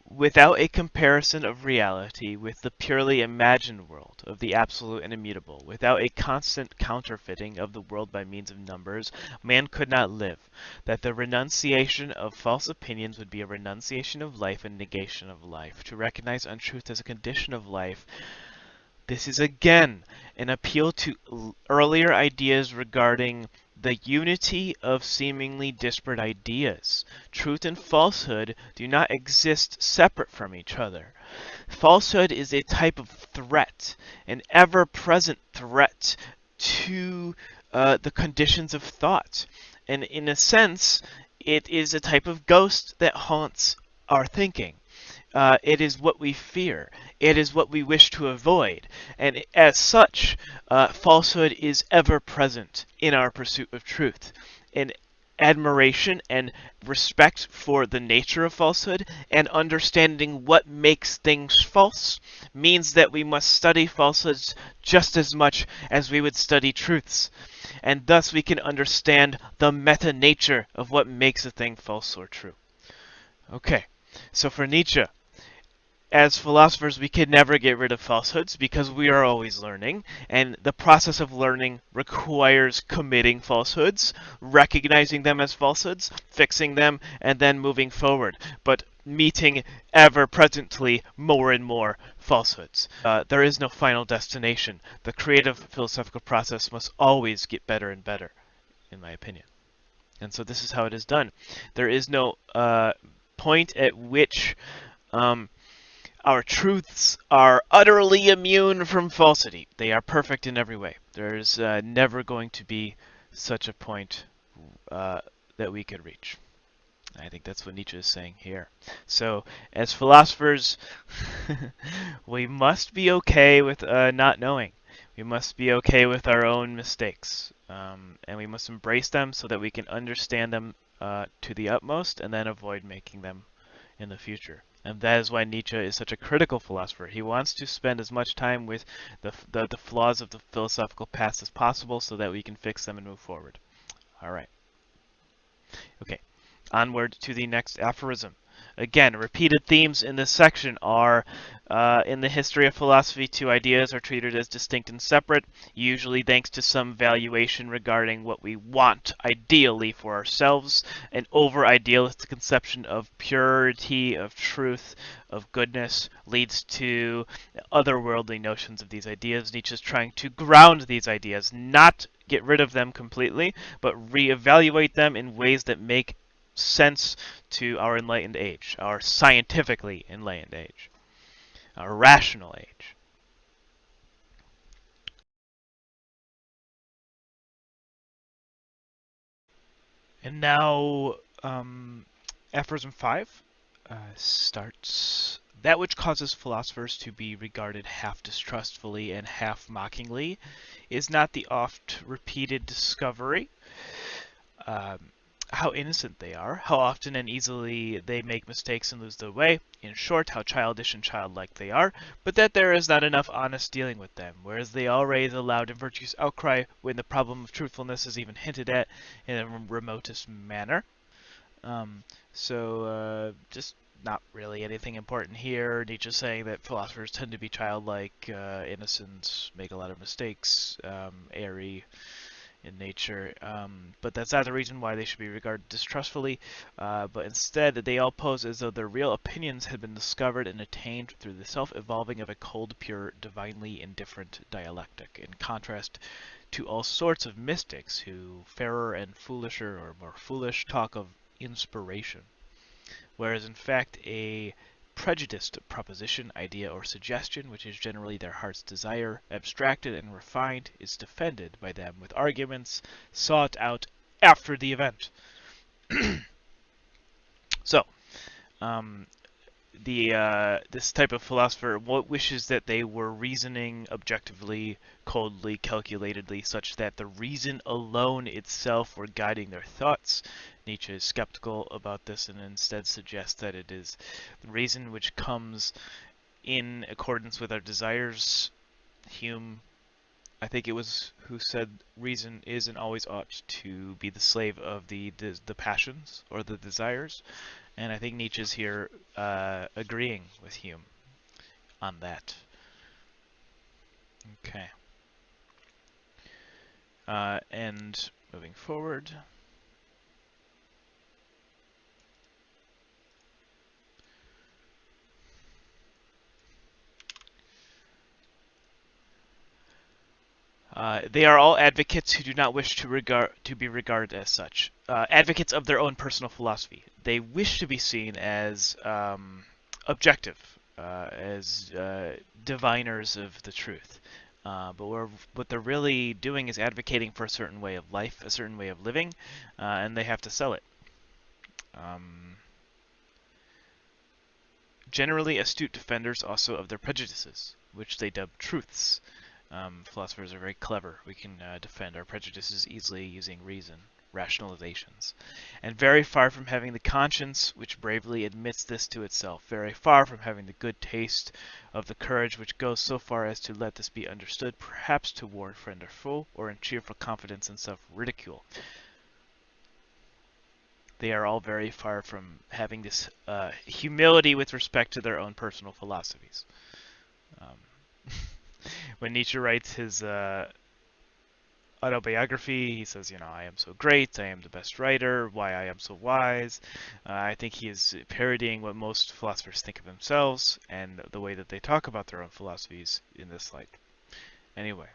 Without a comparison of reality with the purely imagined world of the absolute and immutable, without a constant counterfeiting of the world by means of numbers, man could not live. That the renunciation of false opinions would be a renunciation of life and negation of life. To recognize untruth as a condition of life, this is again an appeal to earlier ideas regarding the unity of seemingly disparate ideas. Truth and falsehood do not exist separate from each other. Falsehood is a type of threat, an ever-present threat to the conditions of thought. And in a sense, it is a type of ghost that haunts our thinking. It is what we fear. It is what we wish to avoid. And as such, falsehood is ever present in our pursuit of truth. And admiration and respect for the nature of falsehood and understanding what makes things false means that we must study falsehoods just as much as we would study truths. And thus we can understand the meta-nature of what makes a thing false or true. Okay, so for Nietzsche, as philosophers, we can never get rid of falsehoods because we are always learning, and the process of learning requires committing falsehoods, recognizing them as falsehoods, fixing them, and then moving forward, but meeting ever-presently more and more falsehoods. There is no final destination. The creative philosophical process must always get better and better, in my opinion. And so this is how it is done. There is no point at which our truths are utterly immune from falsity. They are perfect in every way. There's never going to be such a point that we could reach. I think that's what Nietzsche is saying here. So, as philosophers, we must be okay with not knowing. We must be okay with our own mistakes. And we must embrace them so that we can understand them to the utmost and then avoid making them in the future. And that is why Nietzsche is such a critical philosopher. He wants to spend as much time with the flaws of the philosophical past as possible so that we can fix them and move forward. All right. Okay. Onward to the next aphorism. Again, repeated themes in this section are, in the history of philosophy, two ideas are treated as distinct and separate, usually thanks to some valuation regarding what we want ideally for ourselves. An over-idealistic conception of purity, of truth, of goodness leads to otherworldly notions of these ideas. Nietzsche is trying to ground these ideas, not get rid of them completely, but reevaluate them in ways that make sense to our enlightened age, our scientifically enlightened age, our rational age. And now, Aphorism 5 starts. That which causes philosophers to be regarded half distrustfully and half mockingly is not the oft repeated discovery. How innocent they are, how often and easily they make mistakes and lose their way, in short, how childish and childlike they are, but that there is not enough honest dealing with them, whereas they all raise a loud and virtuous outcry when the problem of truthfulness is even hinted at in the remotest manner. Um, just not really anything important here. Nietzsche's saying that philosophers tend to be childlike, innocent, make a lot of mistakes, airy in nature. But that's not the reason why they should be regarded distrustfully. But instead, they all pose as though their real opinions had been discovered and attained through the self-evolving of a cold, pure, divinely indifferent dialectic, in contrast to all sorts of mystics who, fairer and foolisher or more foolish, talk of inspiration, whereas in fact a prejudiced proposition, idea, or suggestion, which is generally their heart's desire, abstracted and refined, is defended by them with arguments sought out after the event. So, um, this type of philosopher wishes that they were reasoning objectively, coldly, calculatedly, such that the reason alone itself were guiding their thoughts. Nietzsche is skeptical about this and instead suggests that it is the reason which comes in accordance with our desires. Hume, I think it was, who said reason is and always ought to be the slave of the passions or the desires. And I think Nietzsche's here agreeing with Hume on that. Okay. And moving forward. They are all advocates who do not wish to be regarded as such. Advocates of their own personal philosophy. They wish to be seen as objective, as diviners of the truth. But what they're really doing is advocating for a certain way of life, a certain way of living, and they have to sell it. Generally astute defenders also of their prejudices, which they dub truths. Philosophers are very clever. We can defend our prejudices easily using reason, rationalizations. And very far from having the conscience which bravely admits this to itself, very far from having the good taste of the courage which goes so far as to let this be understood, perhaps to warn friend or foe, or in cheerful confidence and self-ridicule. They are all very far from having this humility with respect to their own personal philosophies. When Nietzsche writes his autobiography, he says, I am so great, I am the best writer, why I am so wise. I think he is parodying what most philosophers think of themselves and the way that they talk about their own philosophies in this light. Anyway,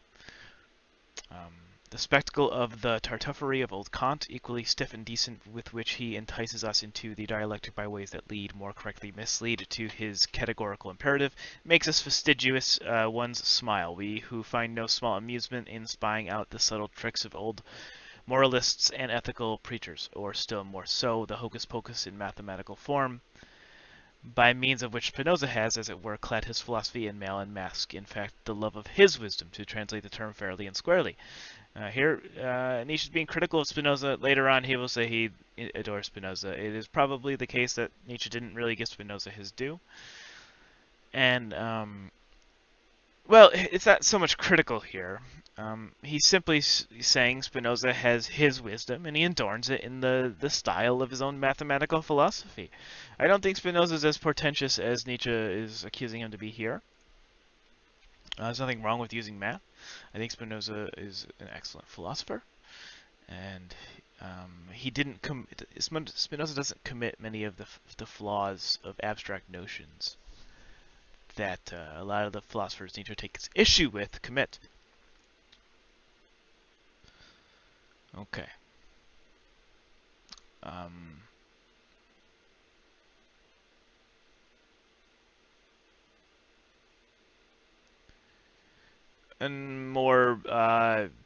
the spectacle of the tartuffery of old Kant, equally stiff and decent, with which he entices us into the dialectic by ways that lead, more correctly mislead, to his categorical imperative, makes us fastidious ones smile, we who find no small amusement in spying out the subtle tricks of old moralists and ethical preachers, or still more so, the hocus-pocus in mathematical form, by means of which Spinoza has, as it were, clad his philosophy in mail and mask, in fact, the love of his wisdom, to translate the term fairly and squarely. Here, Nietzsche's being critical of Spinoza. Later on, he will say he adores Spinoza. It is probably the case that Nietzsche didn't really give Spinoza his due. And, well, it's not so much critical here. He's simply saying Spinoza has his wisdom, and he adorns it in the style of his own mathematical philosophy. I don't think Spinoza is as portentous as Nietzsche is accusing him to be here. There's nothing wrong with using math. I think Spinoza is an excellent philosopher, and Spinoza doesn't commit many of the flaws of abstract notions that a lot of the philosophers Nietzsche takes issue with commit. Okay. And more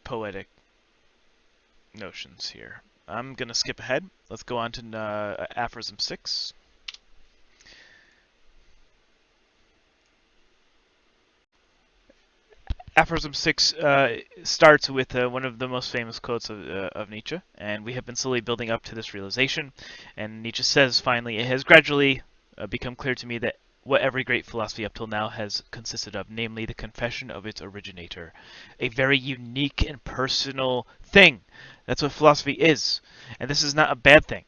poetic notions here. I'm going to skip ahead. Let's go on to Aphorism 6. Aphorism 6 starts with one of the most famous quotes of Nietzsche, and we have been slowly building up to this realization. And Nietzsche says, finally, it has gradually become clear to me that what every great philosophy up till now has consisted of, namely the confession of its originator. A very unique and personal thing. That's what philosophy is. And this is not a bad thing.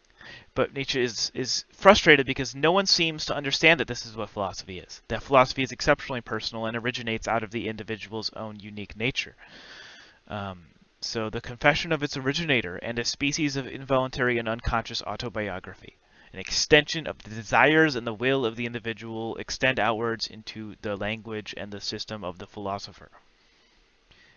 But Nietzsche is frustrated because no one seems to understand that this is what philosophy is. That philosophy is exceptionally personal and originates out of the individual's own unique nature. So the confession of its originator and a species of involuntary and unconscious autobiography. An extension of the desires and the will of the individual extend outwards into the language and the system of the philosopher.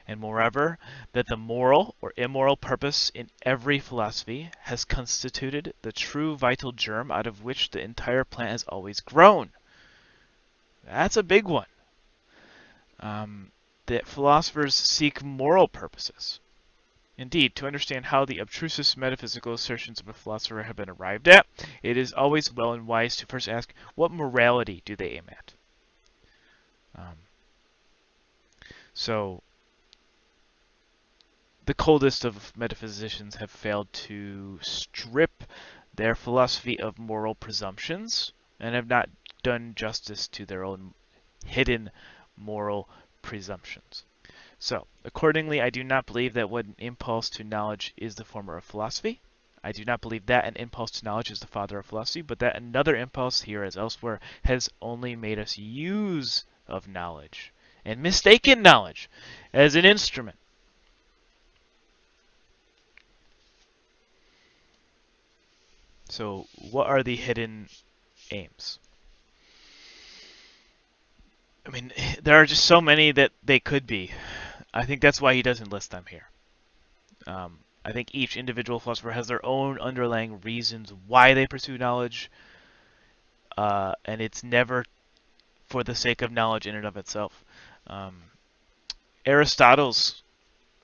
And moreover, that the moral or immoral purpose in every philosophy has constituted the true vital germ out of which the entire plant has always grown. That's a big one. That philosophers seek moral purposes. Indeed, to understand how the abstrusest metaphysical assertions of a philosopher have been arrived at, it is always well and wise to first ask, what morality do they aim at? So, the coldest of metaphysicians have failed to strip their philosophy of moral presumptions and have not done justice to their own hidden moral presumptions. So, accordingly, I do not believe that one impulse to knowledge is the former of philosophy. I do not believe that an impulse to knowledge is the father of philosophy, but that another impulse, here as elsewhere, has only made us use of knowledge and mistaken knowledge as an instrument. So, what are the hidden aims? I mean, there are just so many that they could be. I think that's why he doesn't list them here. I think each individual philosopher has their own underlying reasons why they pursue knowledge, and it's never for the sake of knowledge in and of itself. Aristotle's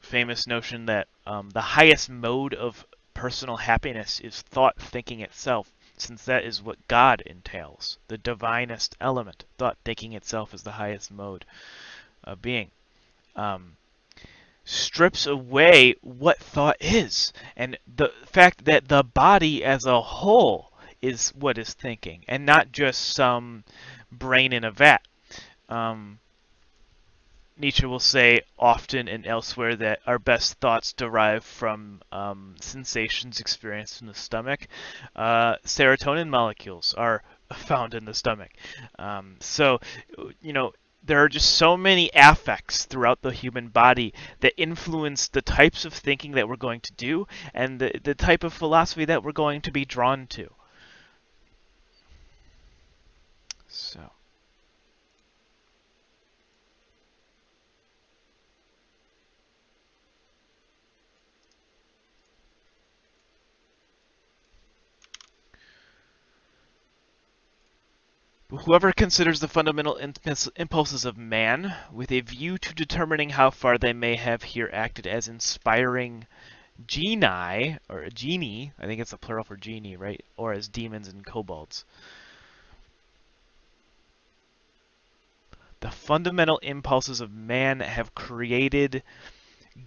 famous notion that the highest mode of personal happiness is thought thinking itself, since that is what God entails. The divinest element, thought thinking itself, is the highest mode of being. Strips away what thought is, and the fact that the body as a whole is what is thinking, and not just some brain in a vat. Nietzsche will say often and elsewhere that our best thoughts derive from sensations experienced in the stomach. Serotonin molecules are found in the stomach. So, there are just so many affects throughout the human body that influence the types of thinking that we're going to do and the type of philosophy that we're going to be drawn to. So. Whoever considers the fundamental impulses of man with a view to determining how far they may have here acted as inspiring genii, or genie, I think it's the plural for genie, right? Or as demons and kobolds. The fundamental impulses of man have created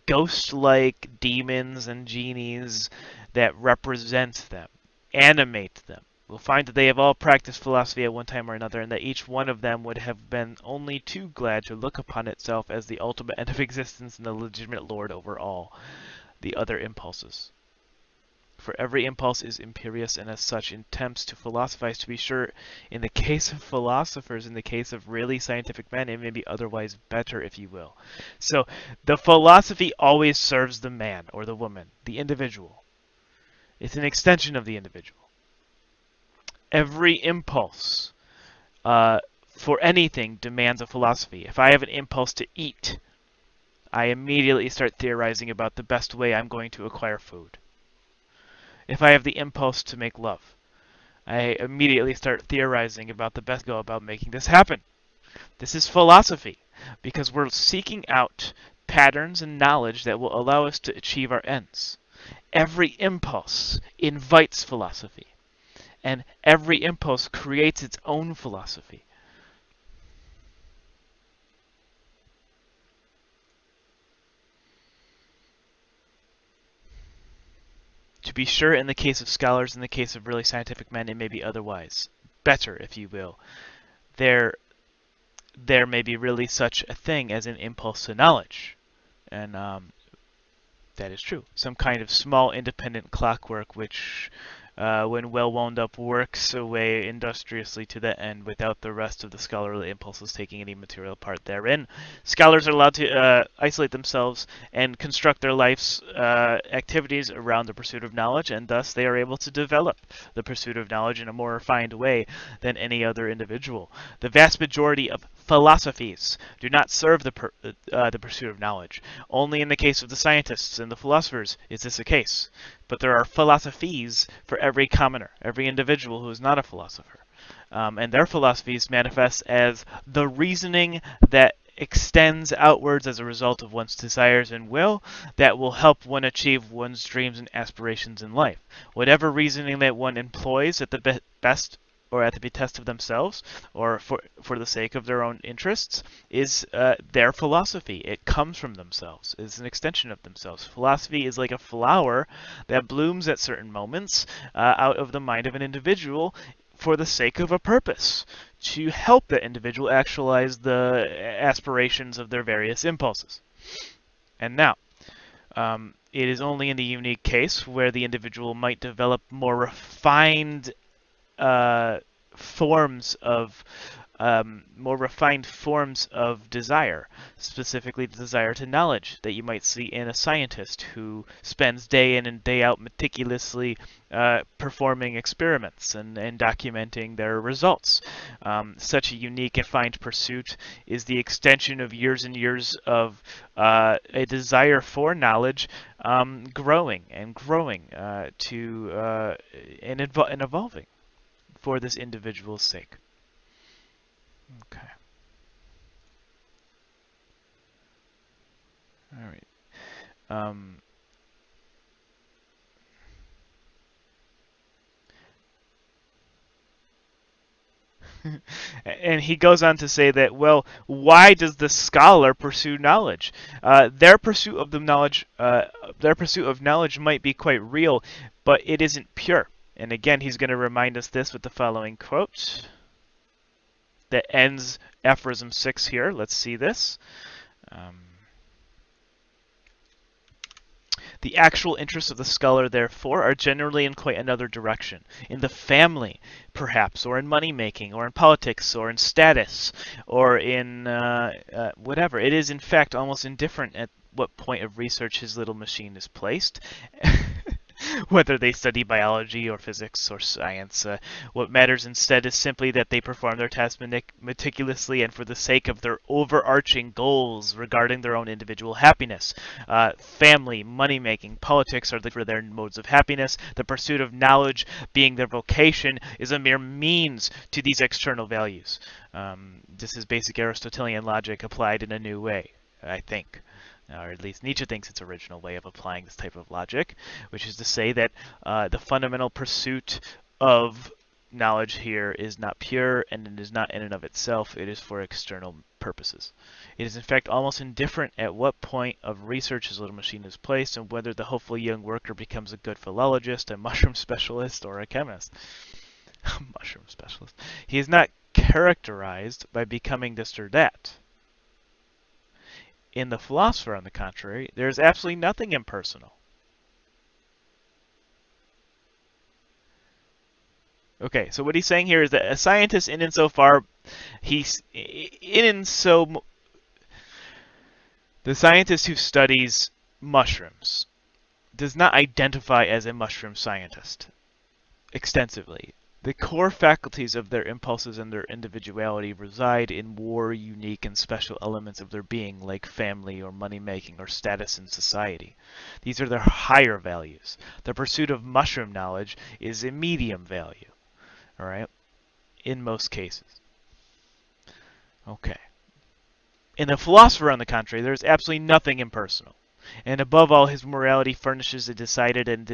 ghost-like demons and genies that represent them, animate them. We'll find that they have all practiced philosophy at one time or another, and that each one of them would have been only too glad to look upon itself as the ultimate end of existence and the legitimate lord over all the other impulses. For every impulse is imperious, and as such attempts to philosophize. To be sure, in the case of philosophers, in the case of really scientific men, it may be otherwise better, if you will. So, the philosophy always serves the man or the woman, the individual. It's an extension of the individual. Every impulse for anything demands a philosophy. If I have an impulse to eat, I immediately start theorizing about the best way I'm going to acquire food. If I have the impulse to make love, I immediately start theorizing about the best go about making this happen. This is philosophy, because we're seeking out patterns and knowledge that will allow us to achieve our ends. Every impulse invites philosophy. And every impulse creates its own philosophy. To be sure, in the case of scholars, in the case of really scientific men, it may be otherwise. Better, if you will. There may be really such a thing as an impulse to knowledge. And that is true. Some kind of small independent clockwork which when well wound up works away industriously to that end without the rest of the scholarly impulses taking any material part therein. Scholars are allowed to isolate themselves and construct their life's activities around the pursuit of knowledge, and thus they are able to develop the pursuit of knowledge in a more refined way than any other individual. The vast majority of philosophies do not serve the pursuit of knowledge. Only in the case of the scientists and the philosophers is this a case. But there are philosophies for every commoner, every individual who is not a philosopher. And their philosophies manifest as the reasoning that extends outwards as a result of one's desires and will that will help one achieve one's dreams and aspirations in life. Whatever reasoning that one employs at the best or at the behest of themselves, or for the sake of their own interests, is their philosophy. It comes from themselves. It's an extension of themselves. Philosophy is like a flower that blooms at certain moments out of the mind of an individual for the sake of a purpose, to help that individual actualize the aspirations of their various impulses. And now, it is only in the unique case where the individual might develop more refined forms of desire, specifically the desire to knowledge that you might see in a scientist who spends day in and day out meticulously performing experiments and documenting their results. Such a unique and refined pursuit is the extension of years and years of a desire for knowledge growing and evolving for this individual's sake. Okay. All right. And he goes on to say that, well, why does the scholar pursue knowledge? Their pursuit of knowledge might be quite real, but it isn't pure. And again, he's going to remind us this with the following quote that ends Aphorism 6 here. Let's see this. The actual interests of the scholar, therefore, are generally in quite another direction. In the family, perhaps, or in money-making, or in politics, or in status, or in whatever. It is, in fact, almost indifferent at what point of research his little machine is placed. Whether they study biology or physics or science, what matters instead is simply that they perform their tasks meticulously and for the sake of their overarching goals regarding their own individual happiness. Family, money-making, politics are for their modes of happiness. The pursuit of knowledge, being their vocation, is a mere means to these external values. This is basic Aristotelian logic applied in a new way, I think. Or at least Nietzsche thinks it's original way of applying this type of logic, which is to say that the fundamental pursuit of knowledge here is not pure, and it is not in and of itself. It is for external purposes. It is in fact almost indifferent at what point of research his little machine is placed, and whether the hopeful young worker becomes a good philologist, a mushroom specialist, or a chemist. Mushroom specialist. He is not characterized by becoming this or that. In the philosopher, on the contrary, there is absolutely nothing impersonal. Okay, so what he's saying here is that a scientist, the scientist who studies mushrooms does not identify as a mushroom scientist extensively. The core faculties of their impulses and their individuality reside in more unique and special elements of their being, like family or money-making or status in society. These are their higher values. The pursuit of mushroom knowledge is a medium value, all right, in most cases. Okay. In the philosopher, on the contrary, there is absolutely nothing impersonal. And above all, his morality furnishes a decided and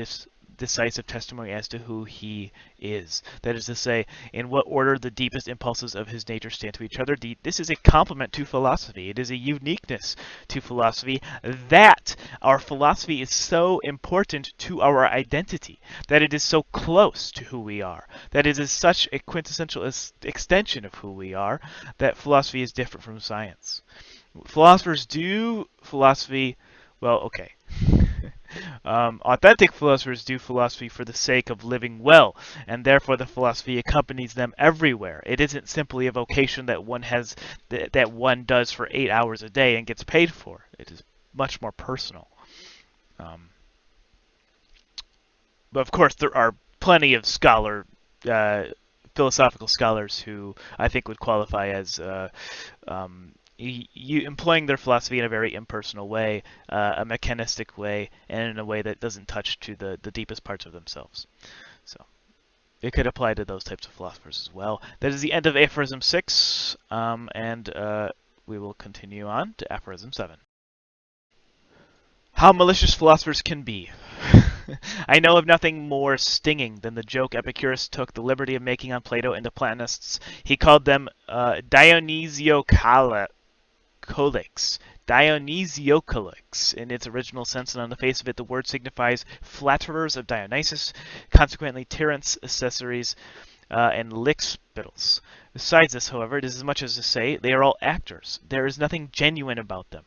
decisive testimony as to who he is. That is to say, in what order the deepest impulses of his nature stand to each other. This is a complement to philosophy. It is a uniqueness to philosophy that our philosophy is so important to our identity, that it is so close to who we are, that it is such a quintessential extension of who we are, that philosophy is different from science. Philosophers do philosophy, well, okay. Authentic philosophers do philosophy for the sake of living well, and therefore the philosophy accompanies them everywhere. It isn't simply a vocation that one has that one does for 8 hours a day and gets paid for. It is much more personal. Um, but of course, there are plenty of uh, philosophical scholars who I think would qualify as employing their philosophy in a very impersonal way, a mechanistic way, and in a way that doesn't touch to the deepest parts of themselves. So it could apply to those types of philosophers as well. That is the end of Aphorism 6, and we will continue on to Aphorism 7. How malicious philosophers can be. I know of nothing more stinging than the joke Epicurus took the liberty of making on Plato and the Platonists. He called them Dionysiocalics. Dionysiocalics in its original sense, and on the face of it, the word signifies flatterers of Dionysus, consequently tyrants, accessories, and lickspittles. Besides this, however, it is as much as to say they are all actors. There is nothing genuine about them.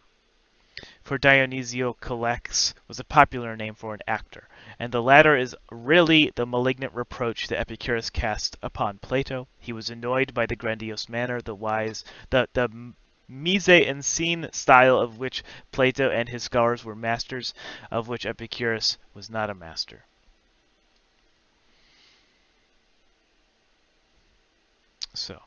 For Dionysiocalax was a popular name for an actor, and the latter is really the malignant reproach that Epicurus cast upon Plato. He was annoyed by the grandiose manner, the mise en scene style of which Plato and his scholars were masters, of which Epicurus was not a master. So,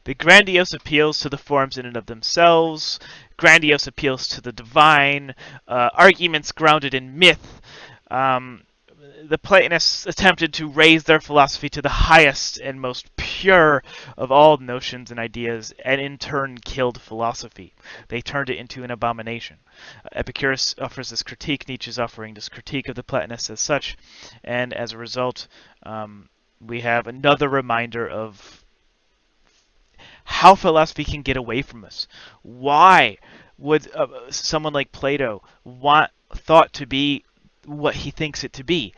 the grandiose appeals to the forms in and of themselves, grandiose appeals to the divine, arguments grounded in myth. The Platonists attempted to raise their philosophy to the highest and most pure of all notions and ideas, and in turn killed philosophy. They turned it into an abomination. Epicurus offers this critique, Nietzsche is offering this critique of the Platonists as such, and as a result, we have another reminder of how philosophy can get away from us. Why would someone like Plato want thought to be what he thinks it to be?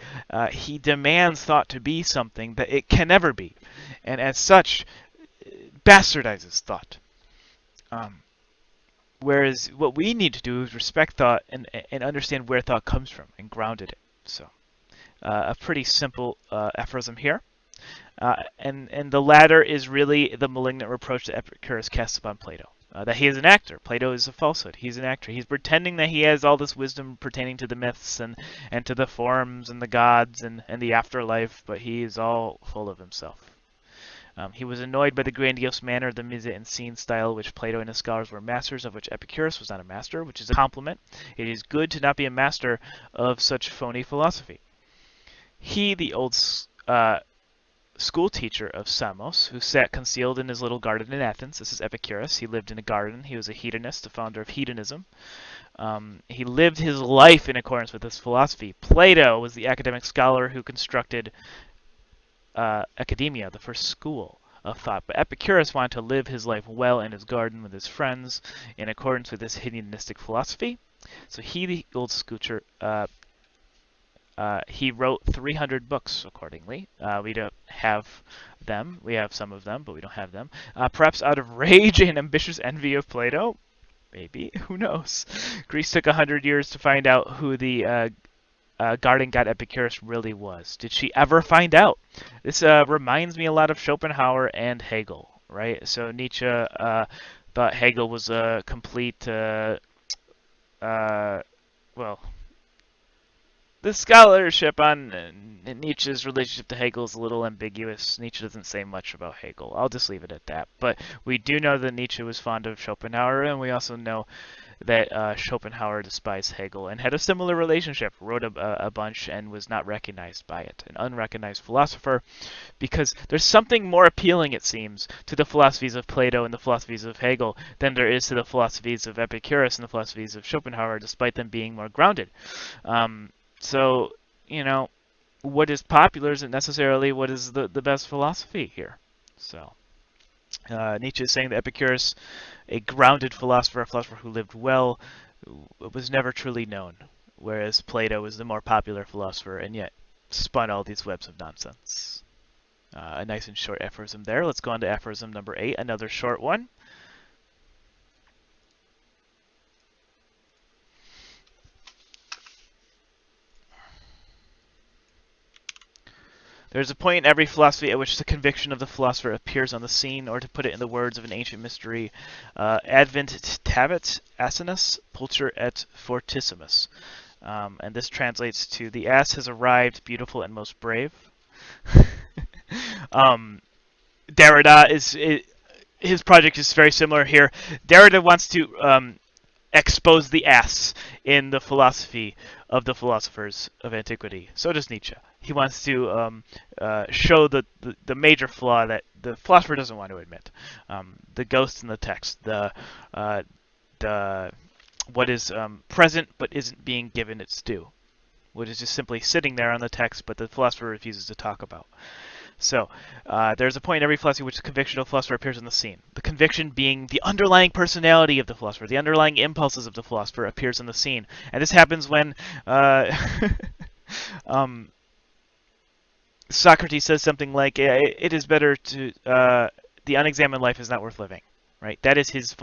He demands thought to be something that it can never be, and as such, bastardizes thought. Whereas what we need to do is respect thought and understand where thought comes from and grounded it. So, a pretty simple aphorism here. And the latter is really the malignant reproach that Epicurus casts upon Plato. That he is an actor. Plato is a falsehood. He's an actor. He's pretending that he has all this wisdom pertaining to the myths and to the forms and the gods and the afterlife, but he is all full of himself. He was annoyed by the grandiose manner of the mise en scene style, which Plato and his scholars were masters of, which Epicurus was not a master, which is a compliment. It is good to not be a master of such phony philosophy. He, the old school teacher of Samos, who sat concealed in his little garden in Athens. This is Epicurus. He lived in a garden. He was a hedonist, the founder of hedonism. He lived his life in accordance with this philosophy. Plato was the academic scholar who constructed academia, the first school of thought. But Epicurus wanted to live his life well in his garden with his friends in accordance with this hedonistic philosophy. So he, the old school teacher, he wrote 300 books accordingly. We don't have them. We have some of them, but we don't have them. Perhaps out of rage and ambitious envy of Plato? Maybe. Who knows? Greece took 100 years to find out who the garden god Epicurus really was. Did she ever find out? This reminds me a lot of Schopenhauer and Hegel, right? So Nietzsche thought Hegel was a complete, well, the scholarship on Nietzsche's relationship to Hegel is a little ambiguous. Nietzsche doesn't say much about Hegel. I'll just leave it at that. But we do know that Nietzsche was fond of Schopenhauer, and we also know that Schopenhauer despised Hegel and had a similar relationship, wrote a bunch, and was not recognized by it. An unrecognized philosopher, because there's something more appealing, it seems, to the philosophies of Plato and the philosophies of Hegel than there is to the philosophies of Epicurus and the philosophies of Schopenhauer, despite them being more grounded. So, what is popular isn't necessarily what is the best philosophy here. So, Nietzsche is saying that Epicurus, a grounded philosopher, a philosopher who lived well, was never truly known, whereas Plato was the more popular philosopher and yet spun all these webs of nonsense. A nice and short aphorism there. Let's go on to aphorism number 8, another short one. There's a point in every philosophy at which the conviction of the philosopher appears on the scene, or to put it in the words of an ancient mystery, adventabit asinus pulcher et fortissimus. And this translates to the ass has arrived, beautiful and most brave. Derrida his project is very similar here. Derrida wants to expose the ass in the philosophy of the philosophers of antiquity. So does Nietzsche. He wants to show the major flaw that the philosopher doesn't want to admit. The ghost in the text, the what is present but isn't being given its due, what is just simply sitting there on the text, but the philosopher refuses to talk about. So, there's a point in every philosophy which the conviction of the philosopher appears on the scene. The conviction being the underlying personality of the philosopher, the underlying impulses of the philosopher appears on the scene. And this happens when Socrates says something like, it is better to, the unexamined life is not worth living, right? That is his,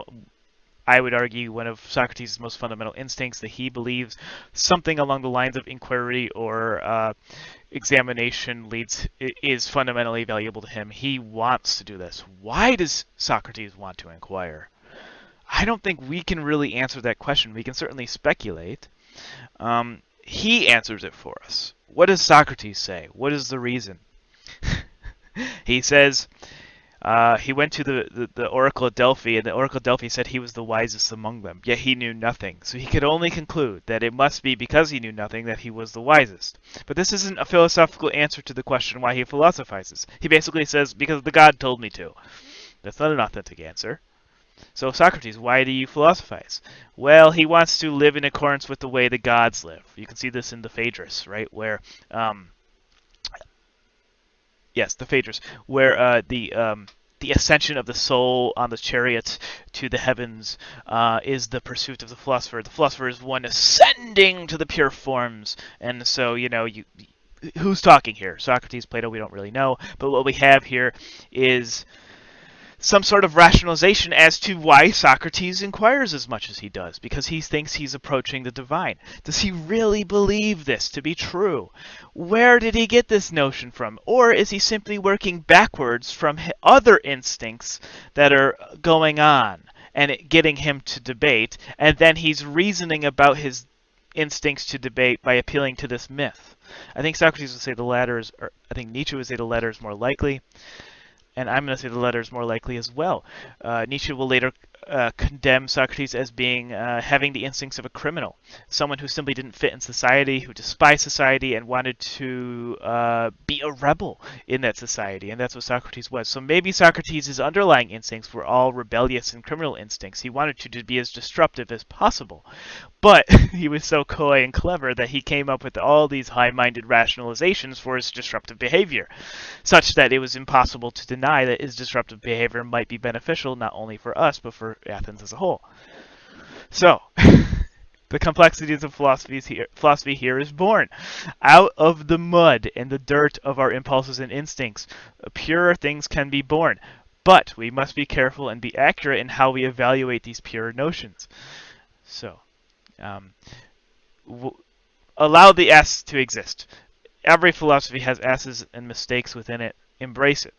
I would argue, one of Socrates' most fundamental instincts, that he believes something along the lines of inquiry or examination is fundamentally valuable to him. He wants to do this. Why does Socrates want to inquire? I don't think we can really answer that question. We can certainly speculate. He answers it for us. What does Socrates say? What is the reason? He says, he went to the oracle at Delphi, and the oracle at Delphi said he was the wisest among them, yet he knew nothing. So he could only conclude that it must be because he knew nothing that he was the wisest. But this isn't a philosophical answer to the question why he philosophizes. He basically says, because the god told me to. That's not an authentic answer. So Socrates, why do you philosophize? Well, he wants to live in accordance with the way the gods live. You can see this in the Phaedrus, right? Where, yes, the Phaedrus, where the ascension of the soul on the chariot to the heavens is the pursuit of the philosopher. The philosopher is one ascending to the pure forms. And so, who's talking here? Socrates, Plato, we don't really know. But what we have here is some sort of rationalization as to why Socrates inquires as much as he does, because he thinks he's approaching the divine. Does he really believe this to be true? Where did he get this notion from? Or is he simply working backwards from other instincts that are going on and getting him to debate, and then he's reasoning about his instincts to debate by appealing to this myth? I think Socrates would say the latter is, or I think Nietzsche would say the latter is more likely. And I'm going to say the latter is more likely as well. Nietzsche will later condemn Socrates as being having the instincts of a criminal, someone who simply didn't fit in society, who despised society and wanted to be a rebel in that society, and that's what Socrates was. So maybe Socrates' underlying instincts were all rebellious and criminal instincts. He wanted to be as disruptive as possible, but he was so coy and clever that he came up with all these high-minded rationalizations for his disruptive behavior, such that it was impossible to deny that his disruptive behavior might be beneficial not only for us, but for Athens as a whole. So, the complexities of philosophy here is born out of the mud and the dirt of our impulses and instincts. Purer things can be born, but we must be careful and be accurate in how we evaluate these pure notions. So, allow the S to exist. Every philosophy has S's and mistakes within it. Embrace it.